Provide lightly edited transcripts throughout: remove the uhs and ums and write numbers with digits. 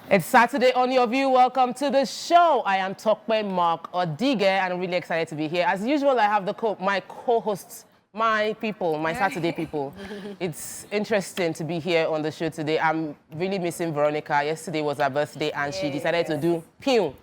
It's Saturday on Your View. Welcome to the show. I am Tokwe Mark Odige, and I'm really excited to be here. As usual, I have my co-hosts, my people, my Saturday people. It's interesting to be here on the show today. I'm really missing Veronica. Yesterday was her birthday, and she decided to do pew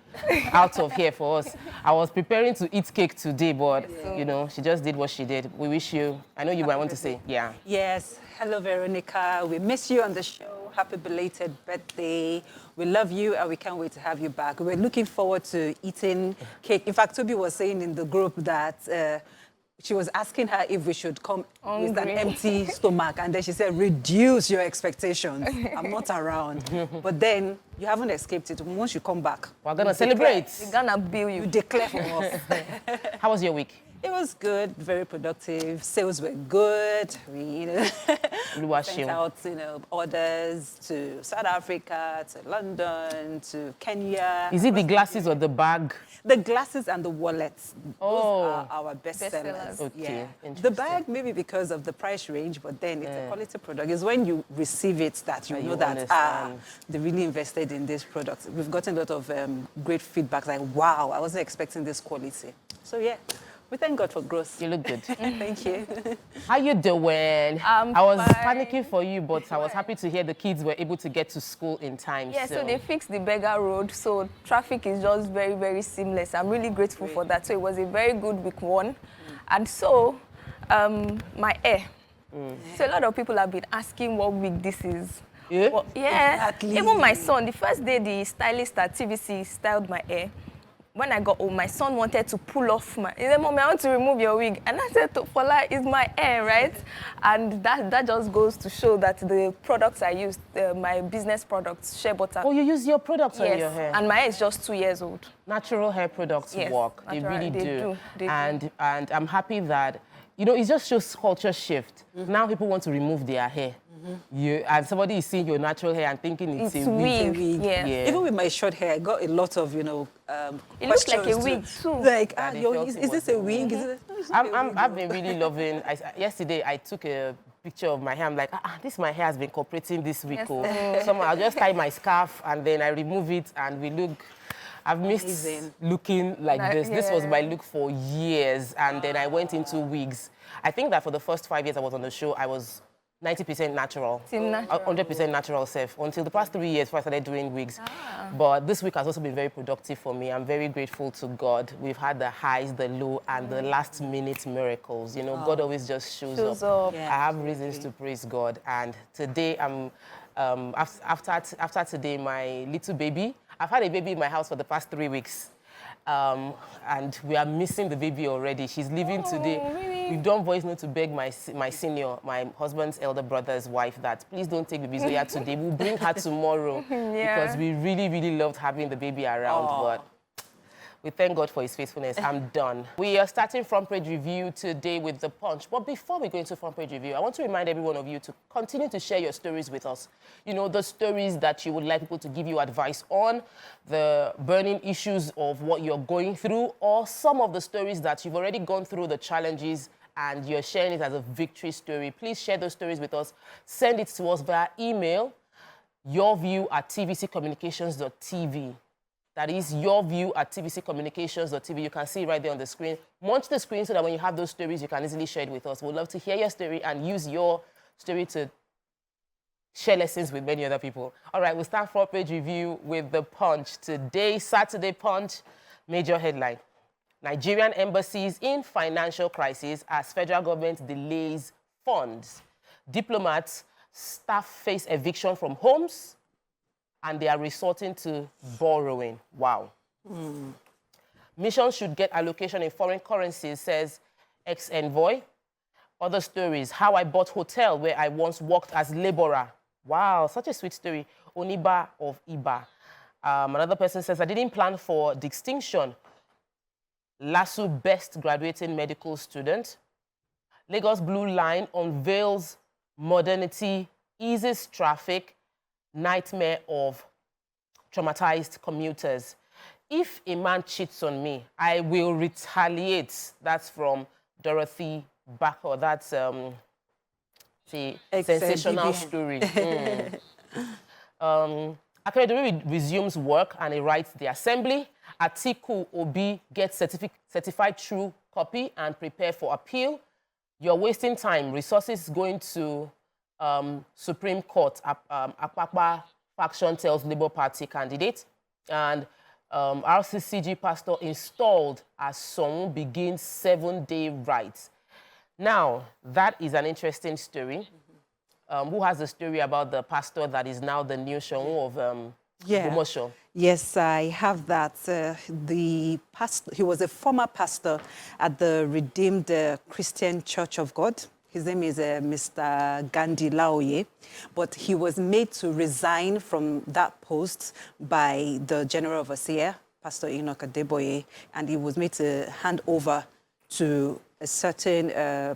out of here for us. I was preparing to eat cake today, but, you know, she just did what she did. We wish you, I know you might want to say, yeah. Yes. Hello, Veronica. We miss you on the show. Happy belated birthday. We love you, and we can't wait to have you back. We're looking forward to eating cake. In fact, Toby was saying in the group that she was asking her if we should come with an empty stomach, and then she said, reduce your expectations. I'm not around. But then you haven't escaped it. Once you come back, we're going to celebrate. We're going to bill you. You declare for us. How was your week? It was good, very productive. Sales were good. We, sent out, orders to South Africa, to London, to Kenya. Is it the glasses or the bag? The glasses and the wallets. Those are our best sellers. Okay, yeah. The bag, maybe because of the price range, but then it's a quality product. It's when you receive it that you know that they really invested in this product. We've gotten a lot of great feedback, like, wow, I wasn't expecting this quality. So, yeah. We thank God for growth. You look good. Thank you. How you doing? I was panicking for you, but I was happy to hear the kids were able to get to school in time. Yeah, so they fixed the beggar road, so traffic is just very, very seamless. I'm really grateful for that. So it was a very good week one. And so, my hair. So a lot of people have been asking what wig this is. Yeah? Well, yeah. Exactly. Even my son, the first day the stylist at TVC styled my hair, when I got home, my son wanted to pull off my... He said, Mommy, I want to remove your wig. And I said, Fola, it's my hair, right? And that just goes to show that the products I used, my business products, shea butter. Oh, you use your products on your hair? And my hair is just 2 years old. Natural hair products work. They really do. They do. And I'm happy that, you know, it just shows culture shift. Now people want to remove their hair. And somebody is seeing your natural hair and thinking it's a wig. Yeah. Even with my short hair, I got a lot of, it looks like a wig too. Like, is this a wig? I've been really loving. Yesterday, I took a picture of my hair. I'm like, this my hair has been cooperating this week. Yes. So I'll just tie my scarf and then I remove it and we look. I've missed looking like this. This was my look for years, and then I went into wigs. I think that for the first 5 years I was on the show, I was 90% natural, 100% natural self, until the past 3 years before I started doing wigs. But this week has also been very productive for me. I'm very grateful to God. We've had the highs, the low, and the last-minute miracles. You know, God always just shows up. Yeah, I have reasons to praise God. And today, after today, my little baby, I've had a baby in my house for the past 3 weeks. And we are missing the baby already. She's leaving today. Really? We've done voice note to beg my senior, my husband's elder brother's wife, that please don't take baby Zoya today. We'll bring her tomorrow because we really, really loved having the baby around. But we thank God for his faithfulness. I'm done. We are starting Front Page Review today with The Punch. But before we go into Front Page Review, I want to remind every one of you to continue to share your stories with us. You know, the stories that you would like people to give you advice on, the burning issues of what you're going through, or some of the stories that you've already gone through, the challenges, and you're sharing it as a victory story. Please share those stories with us. Send it to us via email, yourview@tvccommunications.tv. That is yourview@tvccommunications.tv. You can see it right there on the screen. Munch the screen so that when you have those stories, you can easily share it with us. We'd love to hear your story and use your story to share lessons with many other people. All right, we'll start Front Page Review with The Punch. Today, Saturday Punch, major headline. Nigerian embassies in financial crisis as federal government delays funds. Diplomats, staff face eviction from homes, and they are resorting to borrowing. Wow. Missions should get allocation in foreign currencies, says ex-envoy. Other stories, how I bought hotel where I once worked as laborer. Wow, such a sweet story. Oniba of Iba. Another person says, I didn't plan for distinction. LASU best graduating medical student. Lagos Blue Line unveils modernity, eases traffic, nightmare of traumatized commuters. If a man cheats on me, I will retaliate. That's from Dorothy Backer. That's the sensational story. Akeredolu resumes work and he writes the assembly. Atiku Obi gets certified true copy and prepare for appeal. You're wasting time. Resources going to Supreme Court. Akpakpa faction tells Labour Party candidate. And RCCG pastor installed as Song begins 7-day rites. Now, that is an interesting story. Who has a story about the pastor that is now the new Song of Omosho? Yes, I have that. The pastor, he was a former pastor at the Redeemed Christian Church of God. His name is Mr. Gandhi Laoye, but he was made to resign from that post by the General Overseer, Pastor Enoch Adeboye, and he was made to hand over to a certain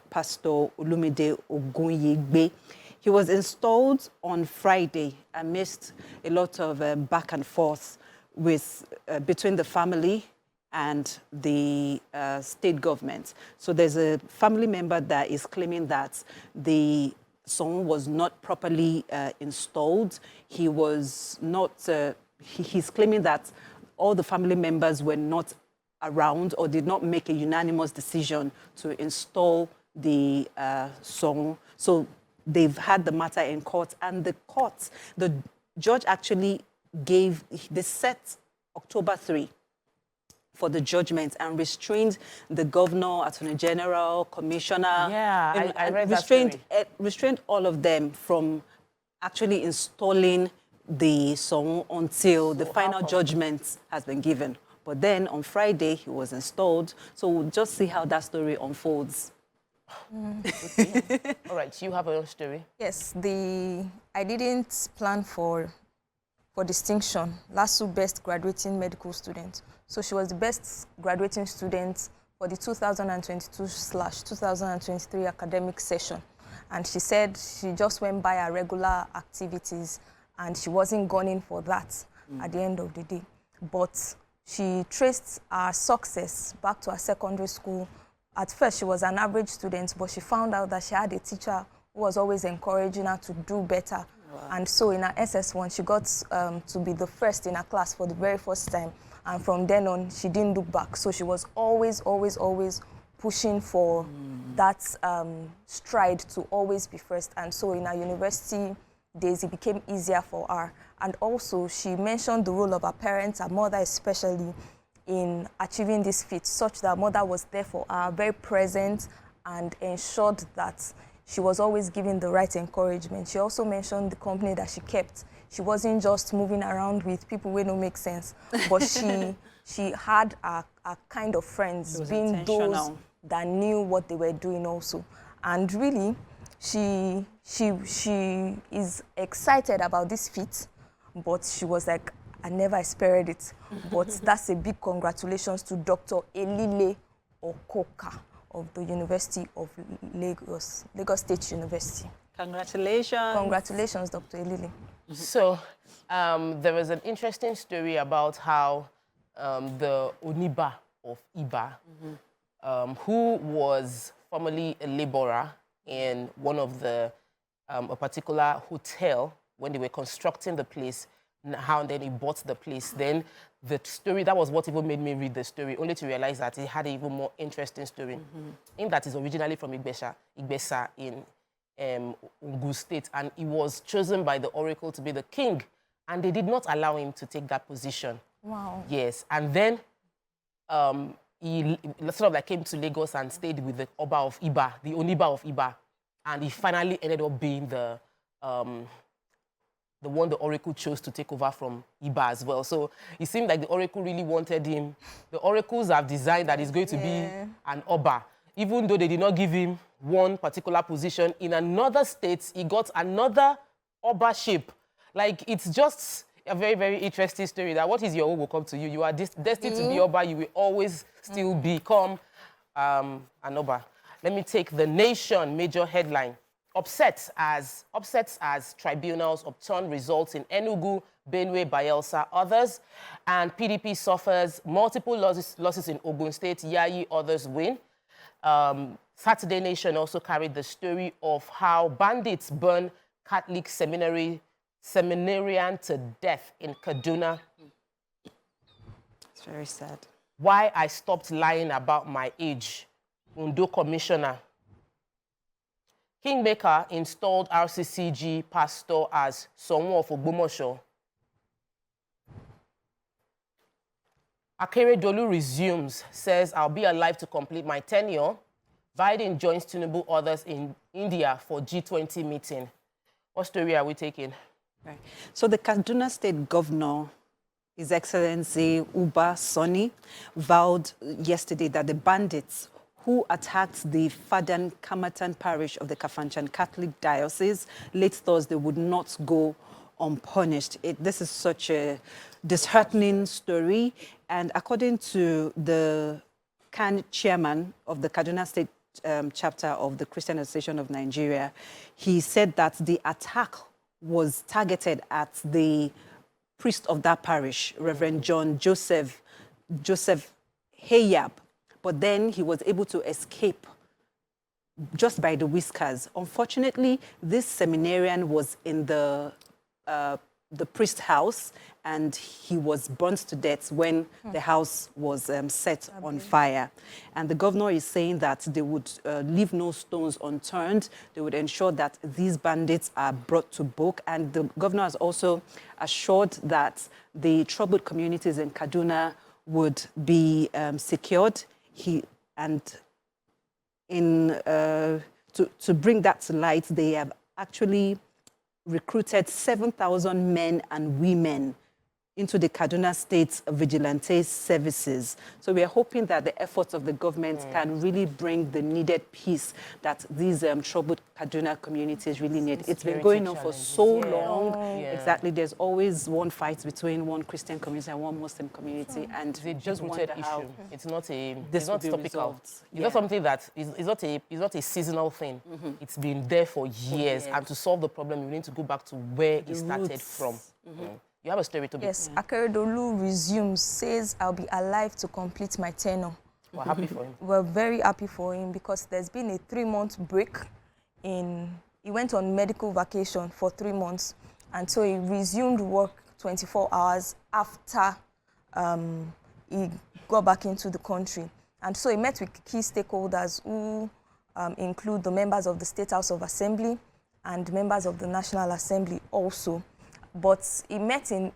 Pastor Olumide Ogunyegbe. He was installed on Friday amidst a lot of back and forth between the family and the state government. So there's a family member that is claiming that the Song was not properly installed. He was not, he's claiming that all the family members were not around or did not make a unanimous decision to install the Song. So they've had the matter in court, and the judge actually they set October 3 for the judgment and restrained the governor, attorney general, commissioner. Yeah, I read that story. Restrained all of them from actually installing the Song until the final judgment has been given. But then on Friday, he was installed. So we'll just see how that story unfolds. All right, you have a story? Yes, I didn't plan for distinction. LASU best graduating medical student. So she was the best graduating student for the 2022/2023 academic session. And she said she just went by her regular activities and she wasn't gunning for that at the end of the day. But she traced her success back to her secondary school. At first, she was an average student, but she found out that she had a teacher who was always encouraging her to do better. Wow. And so in her SS1, she got to be the first in her class for the very first time. And from then on, she didn't look back. So she was always, always, always pushing for that stride to always be first. And so in her university days, it became easier for her. And also, she mentioned the role of her parents, her mother especially, in achieving this feat, such that her mother was there for her, very present, and ensured that she was always giving the right encouragement. She also mentioned the company that she kept. She wasn't just moving around with people who don't make sense, but she had a kind of friends, being those that knew what they were doing also. And really, she is excited about this feat, but she was like, I never expected it. But that's a big congratulations to Dr. Elile Okoka of the University of Lagos, Lagos State University. Congratulations. Congratulations, Dr. Elile. So there was an interesting story about how the Oniba of Iba, who was formerly a laborer in one of the, a particular hotel when they were constructing the place, how and then he bought the place. Then the story, that was what even made me read the story, only to realize that it had an even more interesting story. In that is originally from Igbesa in Ogun State, and he was chosen by the oracle to be the king, and they did not allow him to take that position. Wow. Yes, and then he sort of like came to Lagos and stayed with the Oba of Iba, the Oniba of Iba, and he finally ended up being the one the oracle chose to take over from Iba as well. So it seemed like the oracle really wanted him. The oracles have designed that he's going to be an Oba. Even though they did not give him one particular position, in another state, he got another Obaship. Like, it's just a very, very interesting story that what is your own will come to you. You are destined to be Oba. You will always still become an Oba. Let me take the Nation major headline. Upsets as tribunals upturn results in Enugu, Benue, Bayelsa, others. And PDP suffers multiple losses in Ogun State, Yayi, others win. Saturday Nation also carried the story of how bandits burn Catholic seminary seminarian to death in Kaduna. It's very sad. Why I stopped lying about my age. Undo Commissioner. Kingmaker installed RCCG pastor as Sonwo of Ogbomoso. Akeredolu resumes, says, I'll be alive to complete my tenure. Biden joins Tinubu others in India for G20 meeting. What story are we taking? Right. So the Kaduna State Governor, His Excellency Uba Sani, vowed yesterday that the bandits who attacked the Fadan Kamatan parish of the Kafanchan Catholic Diocese late Thursday would not go unpunished. This is such a disheartening story. And according to the CAN chairman of the Kaduna State chapter of the Christian Association of Nigeria, he said that the attack was targeted at the priest of that parish, Reverend John Joseph Hayab, but then he was able to escape just by the whiskers. Unfortunately, this seminarian was in the priest's house, and he was burnt to death when the house was set on fire. And the governor is saying that they would leave no stones unturned. They would ensure that these bandits are brought to book. And the governor has also assured that the troubled communities in Kaduna would be secured. To bring that to light, they have actually recruited 7,000 men and women into the Kaduna State Vigilante Services. So we are hoping that the efforts of the government can really bring the needed peace that these troubled Kaduna communities really need. It's been going on for so long. Exactly. There's always one fight between one Christian community and one Muslim community. And It's a just wonder issue. how It's not topical. topical. It's not something that it's not a seasonal thing. It's been there for years. And to solve the problem, we need to go back to where it started from. You have a story to be. Yes, Akeredolu resumes, says, I'll be alive to complete my tenure. We're happy for him. We're very happy for him because there's been a 3-month break. He went on medical vacation for 3 months, and so he resumed work 24 hours after he got back into the country. And so he met with key stakeholders who include the members of the State House of Assembly and members of the National Assembly also. But he met in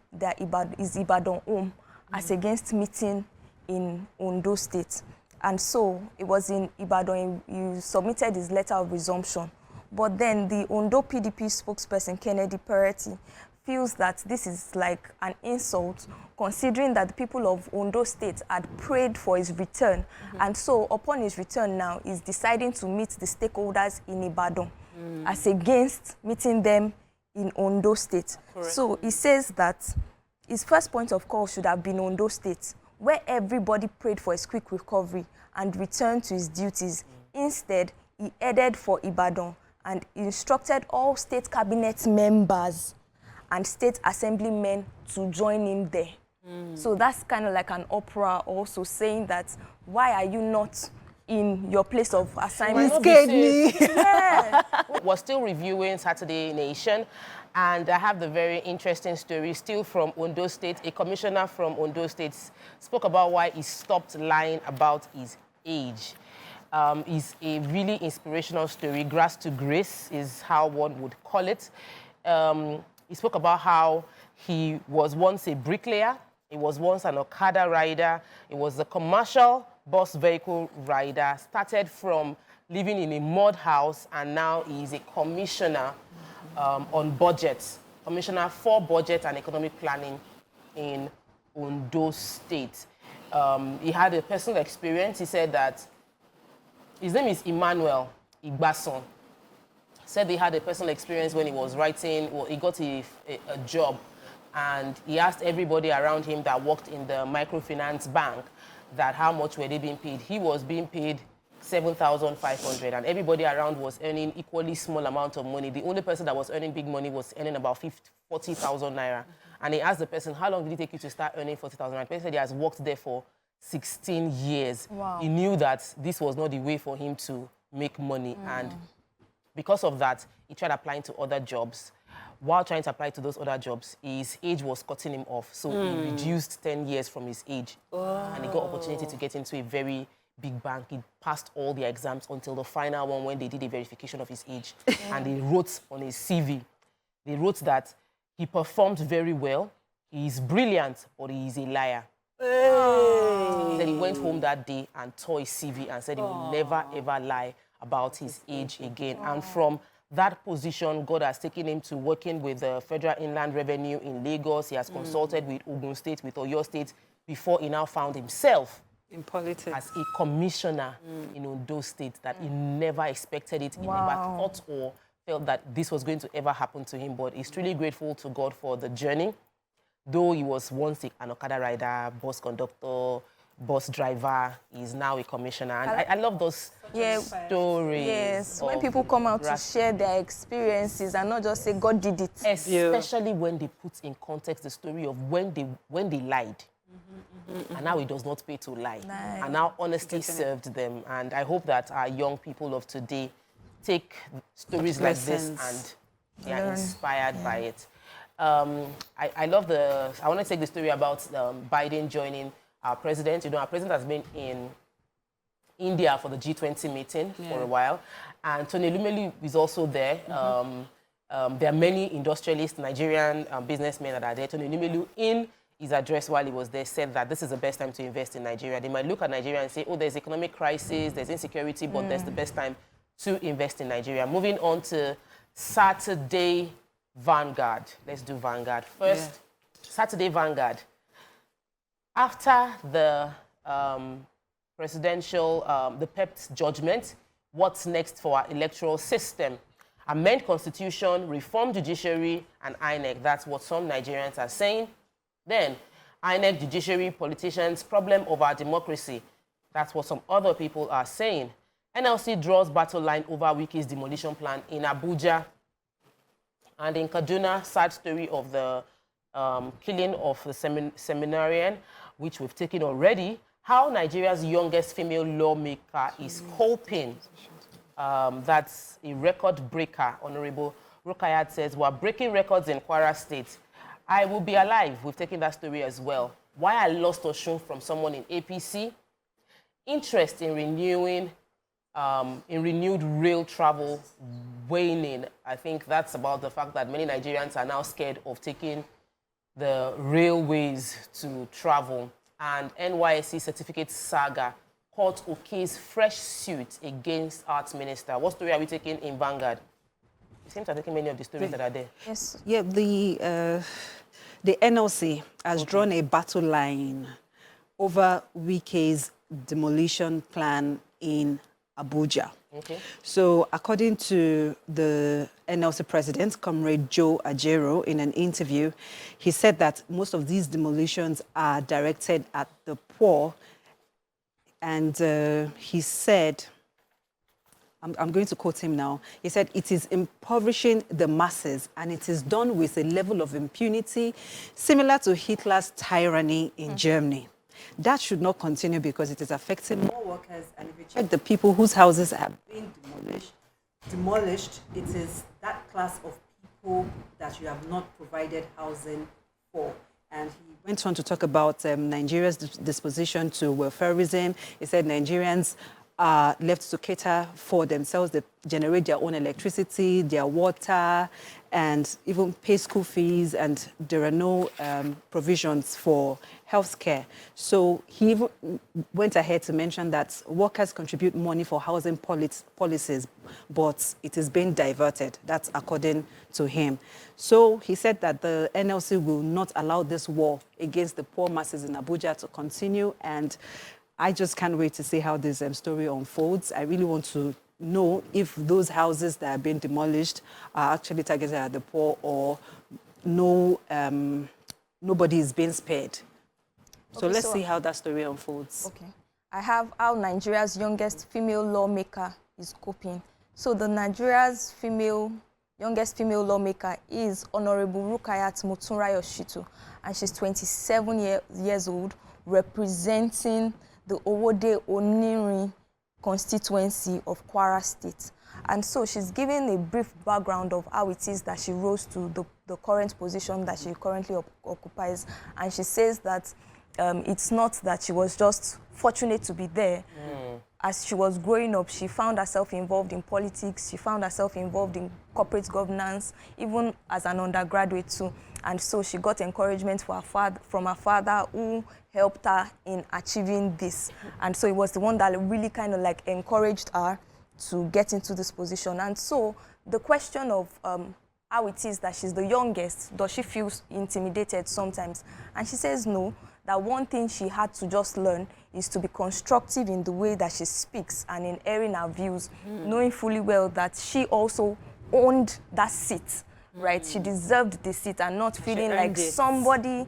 his Ibadan home as against meeting in Ondo State. And so it was in Ibadan, he submitted his letter of resumption. But then the Ondo PDP spokesperson, Kennedy Peretti, feels that this is like an insult, considering that the people of Ondo State had prayed for his return. And so upon his return now, he's deciding to meet the stakeholders in Ibadan as against meeting them in Ondo State. Correct. So he says that his first point of call should have been Ondo State, where everybody prayed for his quick recovery and returned to his duties. Instead, he headed for Ibadan and instructed all state cabinet members and state assemblymen to join him there. So that's kind of like an opera also saying that, why are you not in your place of assignment? You scared me. Yeah. We're still reviewing Saturday Nation, and I have the very interesting story still from Ondo State. A commissioner from Ondo State spoke about why he stopped lying about his age. It's a really inspirational story. Grass to grace is how one would call it. He spoke about how he was once a bricklayer, he was once an Okada rider, he was a commercial bus vehicle rider, started from living in a mud house, and now he is a commissioner on budget, commissioner for budget and economic planning in Ondo State. He had a personal experience. He said that his name is Emmanuel Igbason. Said he had a personal experience when he was writing, well, he got a job, and he asked everybody around him that worked in the microfinance bank that how much were they being paid. He was being paid 7,500, and everybody around was earning equally small amount of money. The only person that was earning big money was earning about 40,000 naira. And he asked the person, how long did it take you to start earning 40,000 naira? The person said he has worked there for 16 years. Wow. He knew that this was not the way for him to make money. And because of that, he tried applying to other jobs. while trying to apply to those other jobs, his age was cutting him off. So he reduced 10 years from his age. And he got opportunity to get into a very big bank. He passed all the exams until the final one when they did a verification of his age. And they wrote on his CV, they wrote that he performed very well, he's brilliant, but he is a liar. He said he went home that day and tore his CV and said he will never, ever lie about his age again. And from that position, God has taken him to working with the Federal Inland Revenue in Lagos. He has consulted with Ogun State, with Oyo State, before he now found himself in politics as a commissioner in Ondo State, that he never expected it. He never thought or felt that this was going to ever happen to him. But he's truly grateful to God for the journey. Though he was once an Okada rider, bus conductor, bus driver, he's now a commissioner. And I love those stories. Yes, when people come out to share their experiences and not just say, God did it. Especially when they put in context the story of when they lied. And now it does not pay to lie. Nice. And now honesty served them. And I hope that our young people of today take stories like this and they are inspired by it. I love I want to take the story about Biden joining our president. You know, our president has been in India for the G20 meeting for a while. And Tony Lumelu is also there. There are many industrialists, Nigerian businessmen that are there. Tony Lumelu, in his address while he was there, said that this is the best time to invest in Nigeria. They might look at Nigeria and say, oh, there's economic crisis, there's insecurity, but there's the best time to invest in Nigeria. Moving on to Saturday Vanguard. Let's do Vanguard first. Saturday Vanguard. After the the PEP's judgment, what's next for our electoral system? Amend constitution, reform judiciary, and INEC. That's what some Nigerians are saying. Then, INEC, judiciary, politicians, problem of our democracy. That's what some other people are saying. NLC draws battle line over Wiki's demolition plan in Abuja. And in Kaduna, sad story of the killing of the seminarian, which we've taken already. How Nigeria's youngest female lawmaker is coping. That's a record breaker. Honorable Rukayat says, we're breaking records in Kwara State. I will be alive. We've taken that story as well. Why I lost Oshun from someone in APC. Interest in renewed rail travel waning. I think that's about the fact that many Nigerians are now scared of taking the railways to travel. And NYSC certificate saga. Court okays fresh suit against arts minister. What story are we taking in Vanguard? It seems to have taken many of the stories that are there. Yes. Yeah, the NLC has drawn a battle line over Wiki's demolition plan in Abuja. Okay. So according to the NLC president, Comrade Joe Ajero, in an interview, he said that most of these demolitions are directed at the poor. And he said, I'm going to quote him now. He said, it is impoverishing the masses and it is done with a level of impunity similar to Hitler's tyranny in Germany. That should not continue because it is affecting more workers. And if you check the people whose houses have been demolished, it is that class of people that you have not provided housing for. And he went on to talk about Nigeria's disposition to welfareism. He said Nigerians are left to cater for themselves. They generate their own electricity, their water, and even pay school fees, and there are no provisions for health care. So he even went ahead to mention that workers contribute money for housing policies, but it is being diverted. That's according to him. So he said that the NLC will not allow this war against the poor masses in Abuja to continue, and I just can't wait to see how this story unfolds. I really want to know if those houses that are being demolished are actually targeted at the poor, or nobody is being spared. So let's see how that story unfolds. Okay. I have how Nigeria's youngest female lawmaker is coping. So the Nigeria's youngest female lawmaker is Honorable Rukayat Motunrayo Shitu, and she's 27 years old, representing the Owode Oniri constituency of Kwara State. And so she's giving a brief background of how it is that she rose to the the current position that she currently occupies. And she says that it's not that she was just fortunate to be there. As she was growing up, she found herself involved in politics. She found herself involved in corporate governance, even as an undergraduate too. And so she got encouragement from her father, who helped her in achieving this. And so it was the one that really kind of like encouraged her to get into this position. And so the question of how it is that she's the youngest, does she feel intimidated sometimes? And she says no, that one thing she had to just learn is to be constructive in the way that she speaks and in airing her views, knowing fully well that she also owned that seat, right? She deserved the seat and not feeling like somebody,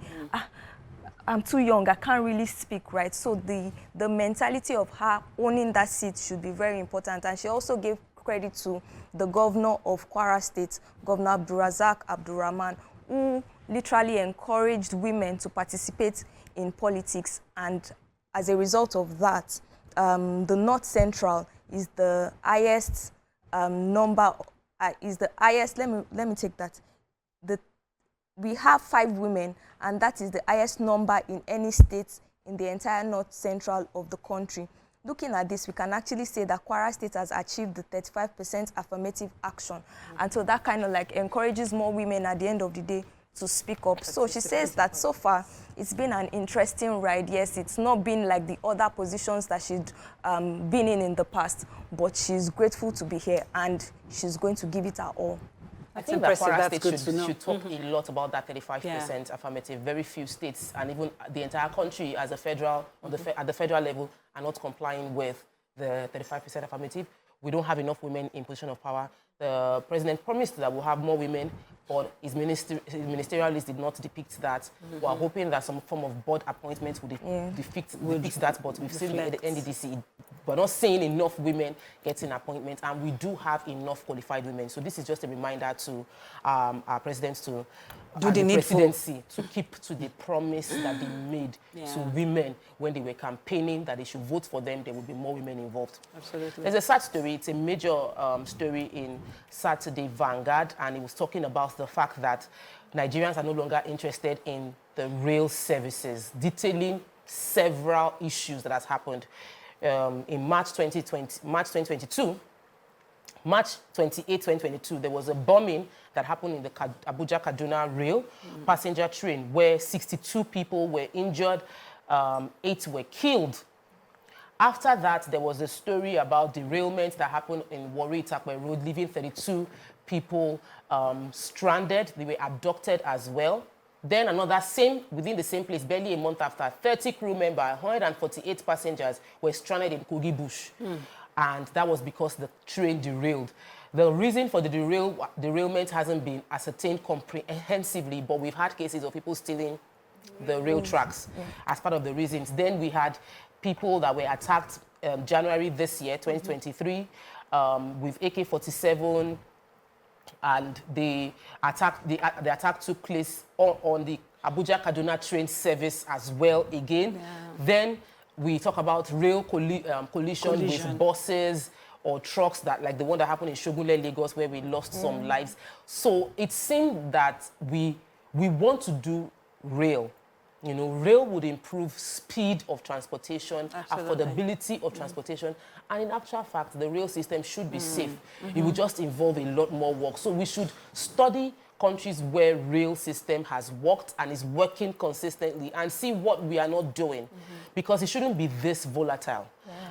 I'm too young, I can't really speak, right? So the mentality of her owning that seat should be very important. And she also gave credit to the governor of Kwara State, Governor Abdulrazak Abdulrahman, who literally encouraged women to participate in politics. And as a result of that, the North Central is the highest number, let me take that. We have 5 women, and that is the highest number in any state in the entire North Central of the country. Looking at this, we can actually say that Kwara State has achieved the 35% affirmative action. And so that kind of like encourages more women at the end of the day to speak up. So she says that so far, it's been an interesting ride. Yes, it's not been like the other positions that she'd been in the past, but she's grateful to be here and she's going to give it her all. I think that Kwara State should talk a lot about that 35% affirmative. Very few states and even the entire country as a federal, at the federal level, are not complying with the 35% affirmative. We don't have enough women in position of power. The president promised that we'll have more women, but his ministerial list did not depict that. We are hoping that some form of board appointment would depict that, but we've seen at the NDDC, we're not seeing enough women getting appointments, and we do have enough qualified women. So this is just a reminder to our presidents to do the presidency to keep to the promise that they made to women when they were campaigning that they should vote for them. There will be more women involved. Absolutely. There's a sad story. It's a major story in Saturday Vanguard, and it was talking about the fact that Nigerians are no longer interested in the rail services, detailing several issues that has happened. In March 2022, March 28, 2022, there was a bombing that happened in the Abuja-Kaduna rail passenger train where 62 people were injured, 8 were killed. After that, there was a story about derailment that happened in Warri-Itakpe Road, leaving 32 people stranded. They were abducted as well. Then another within the same place, barely a month after, 30 crew members, 148 passengers were stranded in Kogi Bush. And that was because the train derailed. The reason for the derailment hasn't been ascertained comprehensively, but we've had cases of people stealing the rail tracks as part of the reasons. Then we had people that were attacked January this year, 2023, with AK-47, and the attack took place on the Abuja-Kaduna train service as well again. Then we talk about rail collision with buses or trucks, that like the one that happened in Shogunle, Lagos, where we lost some lives. So it seemed that we want to do rail. You know, rail would improve speed of transportation, affordability of transportation, and in actual fact, the rail system should be safe. It would just involve a lot more work. So we should study countries where rail system has worked and is working consistently and see what we are not doing, because it shouldn't be this volatile.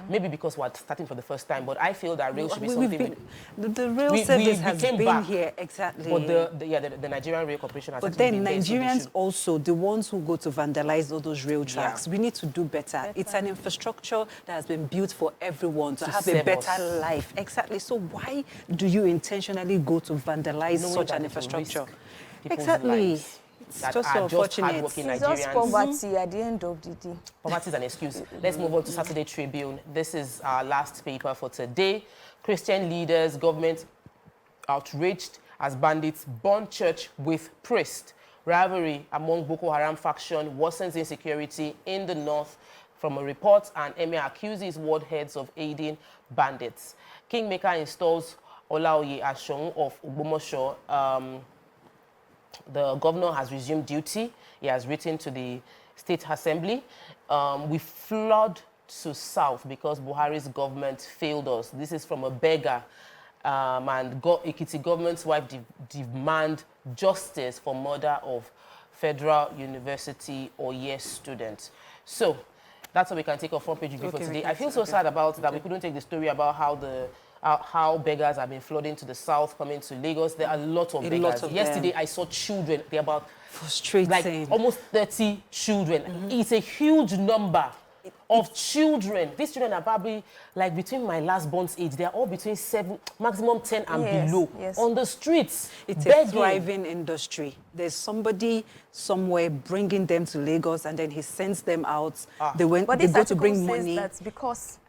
Maybe because we're starting for the first time, but I feel that rail should be something. The rail service has been here, exactly. But the Nigerian Rail Corporation has. But then Nigerians also, the ones who go to vandalize all those rail tracks, we need to do better. It's an infrastructure that has been built for everyone to have a better life. Exactly. So why do you intentionally go to vandalize such an infrastructure? Exactly. It's just so unfortunate. It's just poverty at the end of the day. Poverty is an excuse. Let's move on to Saturday Tribune. This is our last paper for today. Christian leaders, government outraged as bandits burn church with priest. Rivalry among Boko Haram faction worsens insecurity in the north from a report, and Emir accuses ward heads of aiding bandits. Kingmaker installs Olaoye Ashong of Ogbomoso the governor has resumed duty. He has written to the State Assembly. We flood to south because Buhari's government failed us. This is from a beggar. And Ekiti government's wife demand justice for murder of Federal University Oye student. So that's what we can take off front page review for today. I feel so sad about that we couldn't take the story about how beggars have been flooding to the south, coming to Lagos. There are a lot of beggars. Yesterday, I saw children. They're about frustrating. Like almost 30 children. It's a huge number of children. These children are probably like between my last born's age. They are all between 7, maximum 10 and below on the streets. It's a thriving industry. There's somebody somewhere bringing them to Lagos, and then he sends them out. They go to bring money. That's because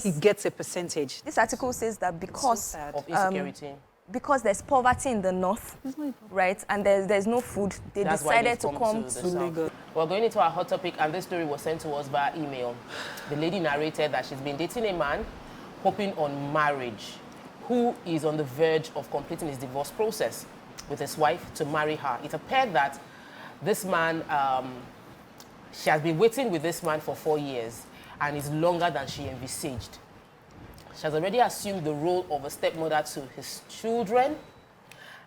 he gets a percentage. This article says that because of insecurity. Because there's poverty in the north, right, and there's no food, they decided to come to Lagos. We're going into our hot topic, and this story was sent to us via email. The lady narrated that she's been dating a man, hoping on marriage, who is on the verge of completing his divorce process with his wife to marry her. It appeared that this man, she has been waiting with this man for 4 years, and it's longer than she envisaged. She has already assumed the role of a stepmother to his children,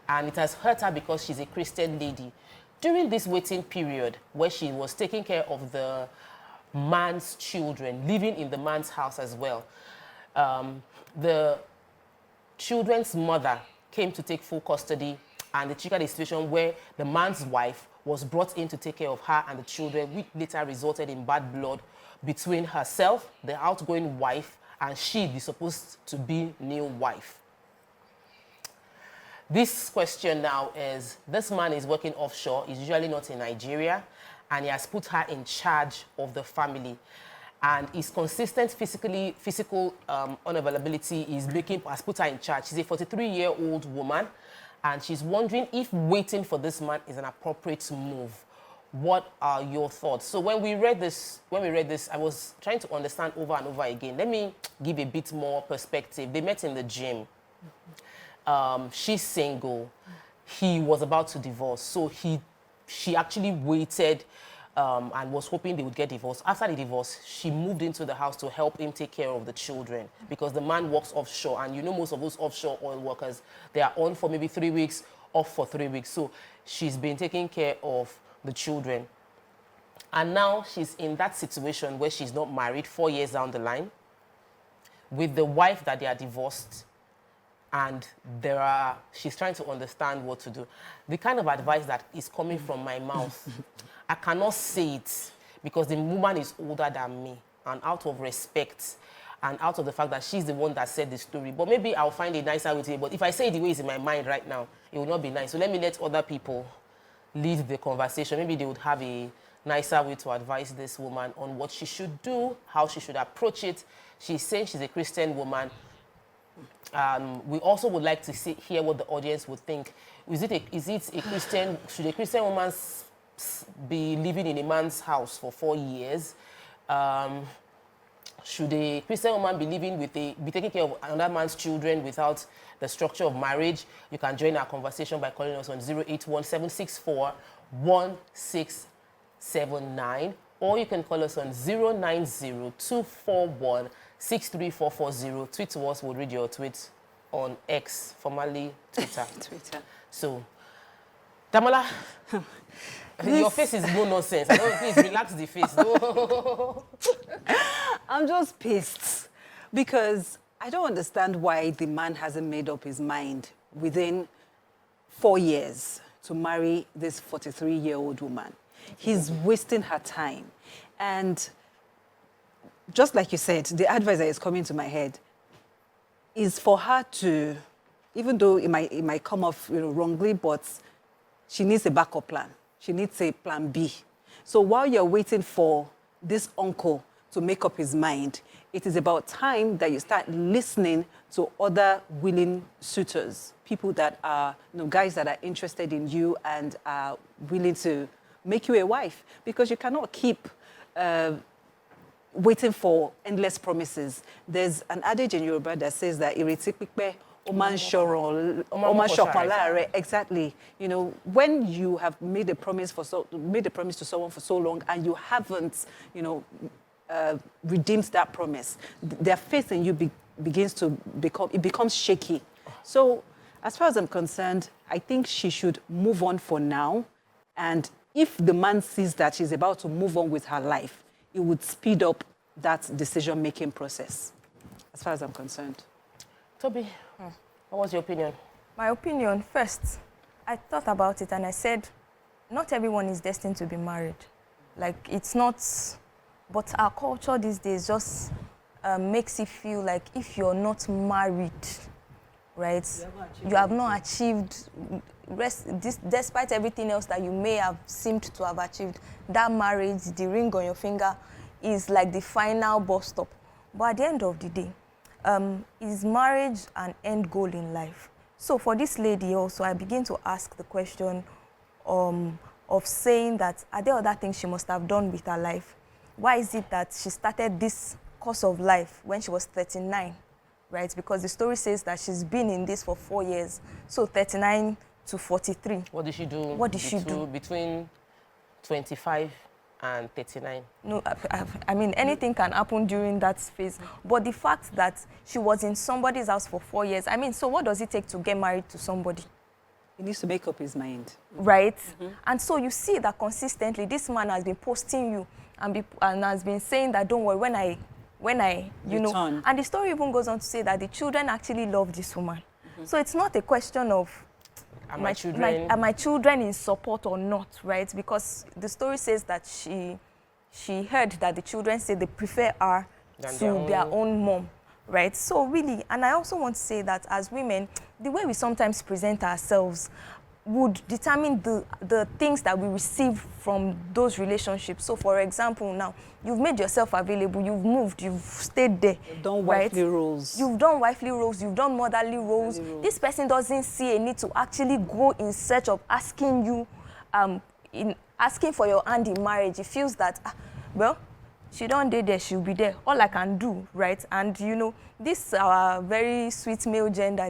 and it has hurt her because she's a Christian lady. During this waiting period, where she was taking care of the man's children, living in the man's house as well, the children's mother came to take full custody, and it triggered a situation where the man's wife was brought in to take care of her and the children, which later resulted in bad blood between herself, the outgoing wife, and she, the supposed to be new wife. This question now is, this man is working offshore, he's usually not in Nigeria, and he has put her in charge of the family. And his consistent physical unavailability has put her in charge. She's a 43-year-old woman, and she's wondering if waiting for this man is an appropriate move. What are your thoughts? So when we read this, I was trying to understand over and over again. Let me give a bit more perspective. They met in the gym. She's single. He was about to divorce. So she actually waited and was hoping they would get divorced. After the divorce, she moved into the house to help him take care of the children because the man works offshore. And you know most of those offshore oil workers, they are on for maybe 3 weeks, off for 3 weeks. So she's been taking care of the children. And now she's in that situation where she's not married 4 years down the line with the wife that they are divorced, and she's trying to understand what to do. The kind of advice that is coming from my mouth, I cannot say it because the woman is older than me, and out of respect and out of the fact that she's the one that said the story. But maybe I'll find a nicer way to it. But if I say it the way it's in my mind right now, it will not be nice. So let me let other people lead the conversation. Maybe they would have a nicer way to advise this woman on what she should do, how she should approach it. She's saying she's a Christian woman. We also would like to hear what the audience would think. Is it a Christian? Should a Christian woman be living in a man's house for 4 years? Should a Christian woman be taking care of another man's children without the structure of marriage? You can join our conversation by calling us on 081-764-1679, or you can call us on 090-241-63440. Tweet to us, we'll read your tweets on X, formerly Twitter. So, Damola, your face is no nonsense. I don't, please relax the face. No. I'm just pissed because I don't understand why the man hasn't made up his mind within 4 years to marry this 43-year-old woman. He's wasting her time. And just like you said, the advice that is coming to my head is for her to, even though it might come off wrongly, but she needs a backup plan. She needs a plan B. So while you're waiting for this uncle to make up his mind, it is about time that you start listening to other willing suitors, people that are, guys that are interested in you and are willing to make you a wife, because you cannot keep waiting for endless promises. There's an adage in Yoruba that says that ireti pipe Oman Shokolare, exactly. You know, when you have made a promise to someone for so long and you haven't, you know, redeemed that promise, their faith in you begins to becomes shaky. So, as far as I'm concerned, I think she should move on for now. And if the man sees that she's about to move on with her life, it would speed up that decision-making process, as far as I'm concerned. Toby, what was your opinion? My opinion, first, I thought about it and I said, not everyone is destined to be married. Like, it's not, but our culture these days just makes it feel like if you're not married, right, you have not achieved, despite everything else that you may have seemed to have achieved, that marriage, the ring on your finger, is like the final bus stop. But at the end of the day, is marriage an end goal in life? So for this lady also, I begin to ask the question of saying that, are there other things she must have done with her life? Why is it that she started this course of life when she was 39, right? Because the story says that she's been in this for 4 years. So 39 to 43. What did she do? What did she do? Between 25 and 39. No, I mean, anything can happen during that phase. But the fact that she was in somebody's house for 4 years, I mean, so what does it take to get married to somebody? He needs to make up his mind. Right? And so you see that consistently, this man has been posting you and has been saying that, don't worry, when I you Return. know. And the story even goes on to say that the children actually love this woman. So it's not a question of, are my children in support or not, right? Because the story says that she heard that the children say they prefer her to their own mom, right? So really, and I also want to say that as women, the way we sometimes present ourselves would determine the things that we receive from those relationships. So for example, now, you've made yourself available, you've moved, you've stayed there. You've done wifely roles. You've done wifely roles, you've done motherly roles. This person doesn't see a need to actually go in search of asking you, asking for your hand in marriage. He feels that, well, she don't date there, she'll be there. All I can do, right? And you know, this our very sweet male gender,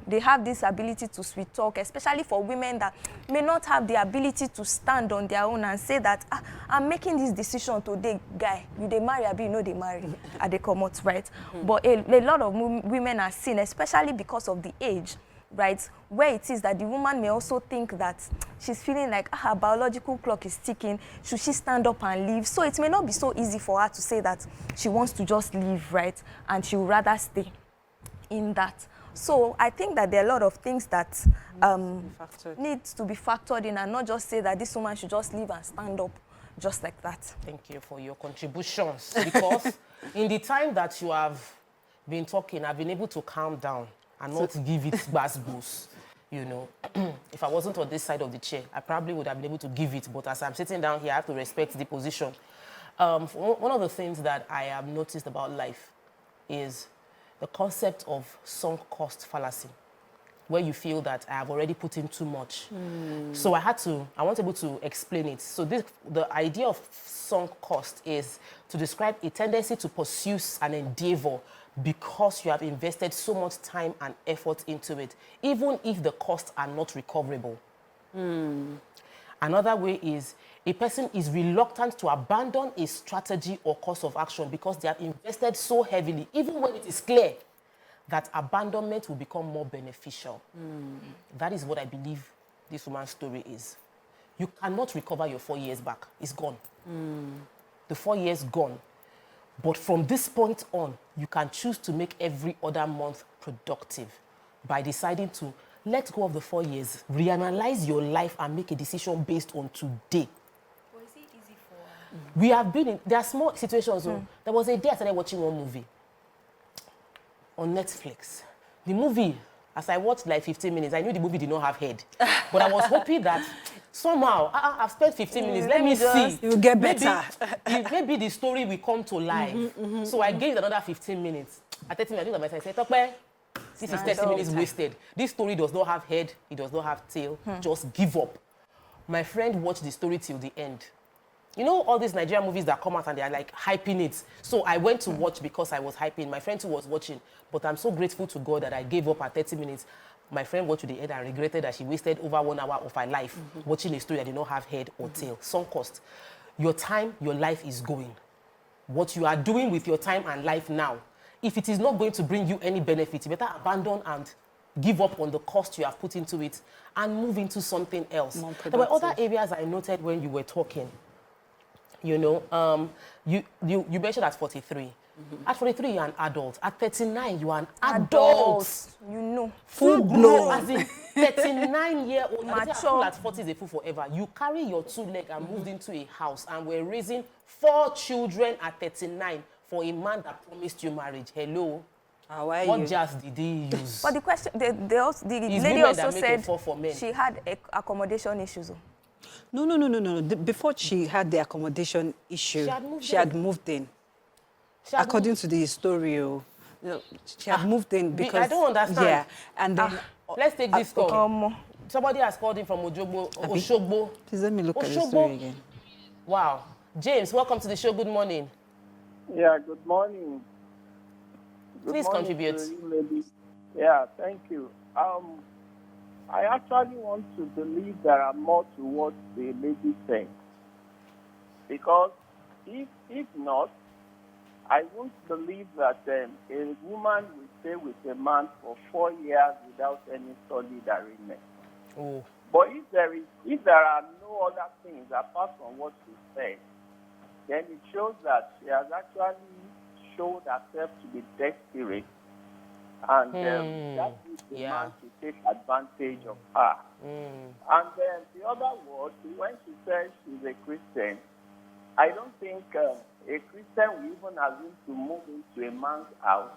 they have this ability to sweet talk, especially for women that may not have the ability to stand on their own and say that, I'm making this decision today, guy. You they marry, you know they marry, and they come out, right? But a lot of women are seen, especially because of the age, right, where it is that the woman may also think that she's feeling like her biological clock is ticking. Should she stand up and leave? So it may not be so easy for her to say that she wants to just leave, right, and she would rather stay in that. So I think that there are a lot of things that needs to be factored in, and not just say that this woman should just leave and stand up just like that. Thank you for your contributions. Because in the time that you have been talking, I've been able to calm down and not give it bass boost, you know. If I wasn't on this side of the chair, I probably would have been able to give it. But as I'm sitting down here, I have to respect the position. One of the things that I have noticed about life is the concept of sunk cost fallacy, where you feel that I have already put in too much. So I want able to explain it. So the idea of sunk cost is to describe a tendency to pursue an endeavor because you have invested so much time and effort into it, even if the costs are not recoverable. Another way is a person is reluctant to abandon a strategy or course of action because they have invested so heavily, even when it is clear that abandonment will become more beneficial. That is what I believe this woman's story is. You cannot recover your 4 years back. It's gone. The 4 years gone. But from this point on, you can choose to make every other month productive by deciding to let go of the 4 years, reanalyze your life and make a decision based on today. Well, is it easy for We have been in, there are small situations. There was a day I started watching one movie on Netflix. The movie, as I watched like 15 minutes, I knew the movie did not have head. But I was hoping that somehow, I've spent 15 minutes, let me see. You'll get better. Maybe the story will come to life. So I gave it another 15 minutes. At 30 minutes, I looked at myself and said, this is 30 minutes wasted. This story does not have head, it does not have tail. Just give up. My friend watched the story till the end. you know all these Nigerian movies that come out and they are like hyping it. So I went to watch because I was hyping. My friend too was watching, but I'm so grateful to God that I gave up at 30 minutes. My friend watched to the end and regretted that she wasted over 1 hour of her life watching a story that did not have head or tail. Sunk cost. Your time, your life is going. What you are doing with your time and life now, if it is not going to bring you any benefit, you better abandon and give up on the cost you have put into it and move into something else. There were other areas I noted when you were talking. You know, you mentioned at 43. At 43, you're an adult. At 39, you are an adult. You know. Full blown. As in 39-year-old. Mature. At 40 is a fool forever. You carry your 2 legs and moved into a house and were raising 4 children at 39 for a man that promised you marriage. Hello. How are What you? jazz did he use? But the question, the It's lady women also that make a said fall for men. she had accommodation issues. No. Before she had the accommodation issue, she had moved in. According to the story, she had moved in because... I don't understand. Yeah, and then... Let's take this call. Okay. Somebody has called in from Oshogbo. Please let me look at the story again. Wow. James, welcome to the show. Good morning. Yeah, good morning. Please contribute. To you, ladies. Yeah, thank you. I actually want to believe there are more to what the lady said. Because if not, I won't believe that a woman will stay with a man for 4 years without any solid arrangement. Oh. But if there are no other things apart from what she said, then it shows that she has actually showed herself to be desperate, and that is the man to take advantage of her. And then the other word, when she says she's a Christian, I don't think a Christian will even assume to move into a man's house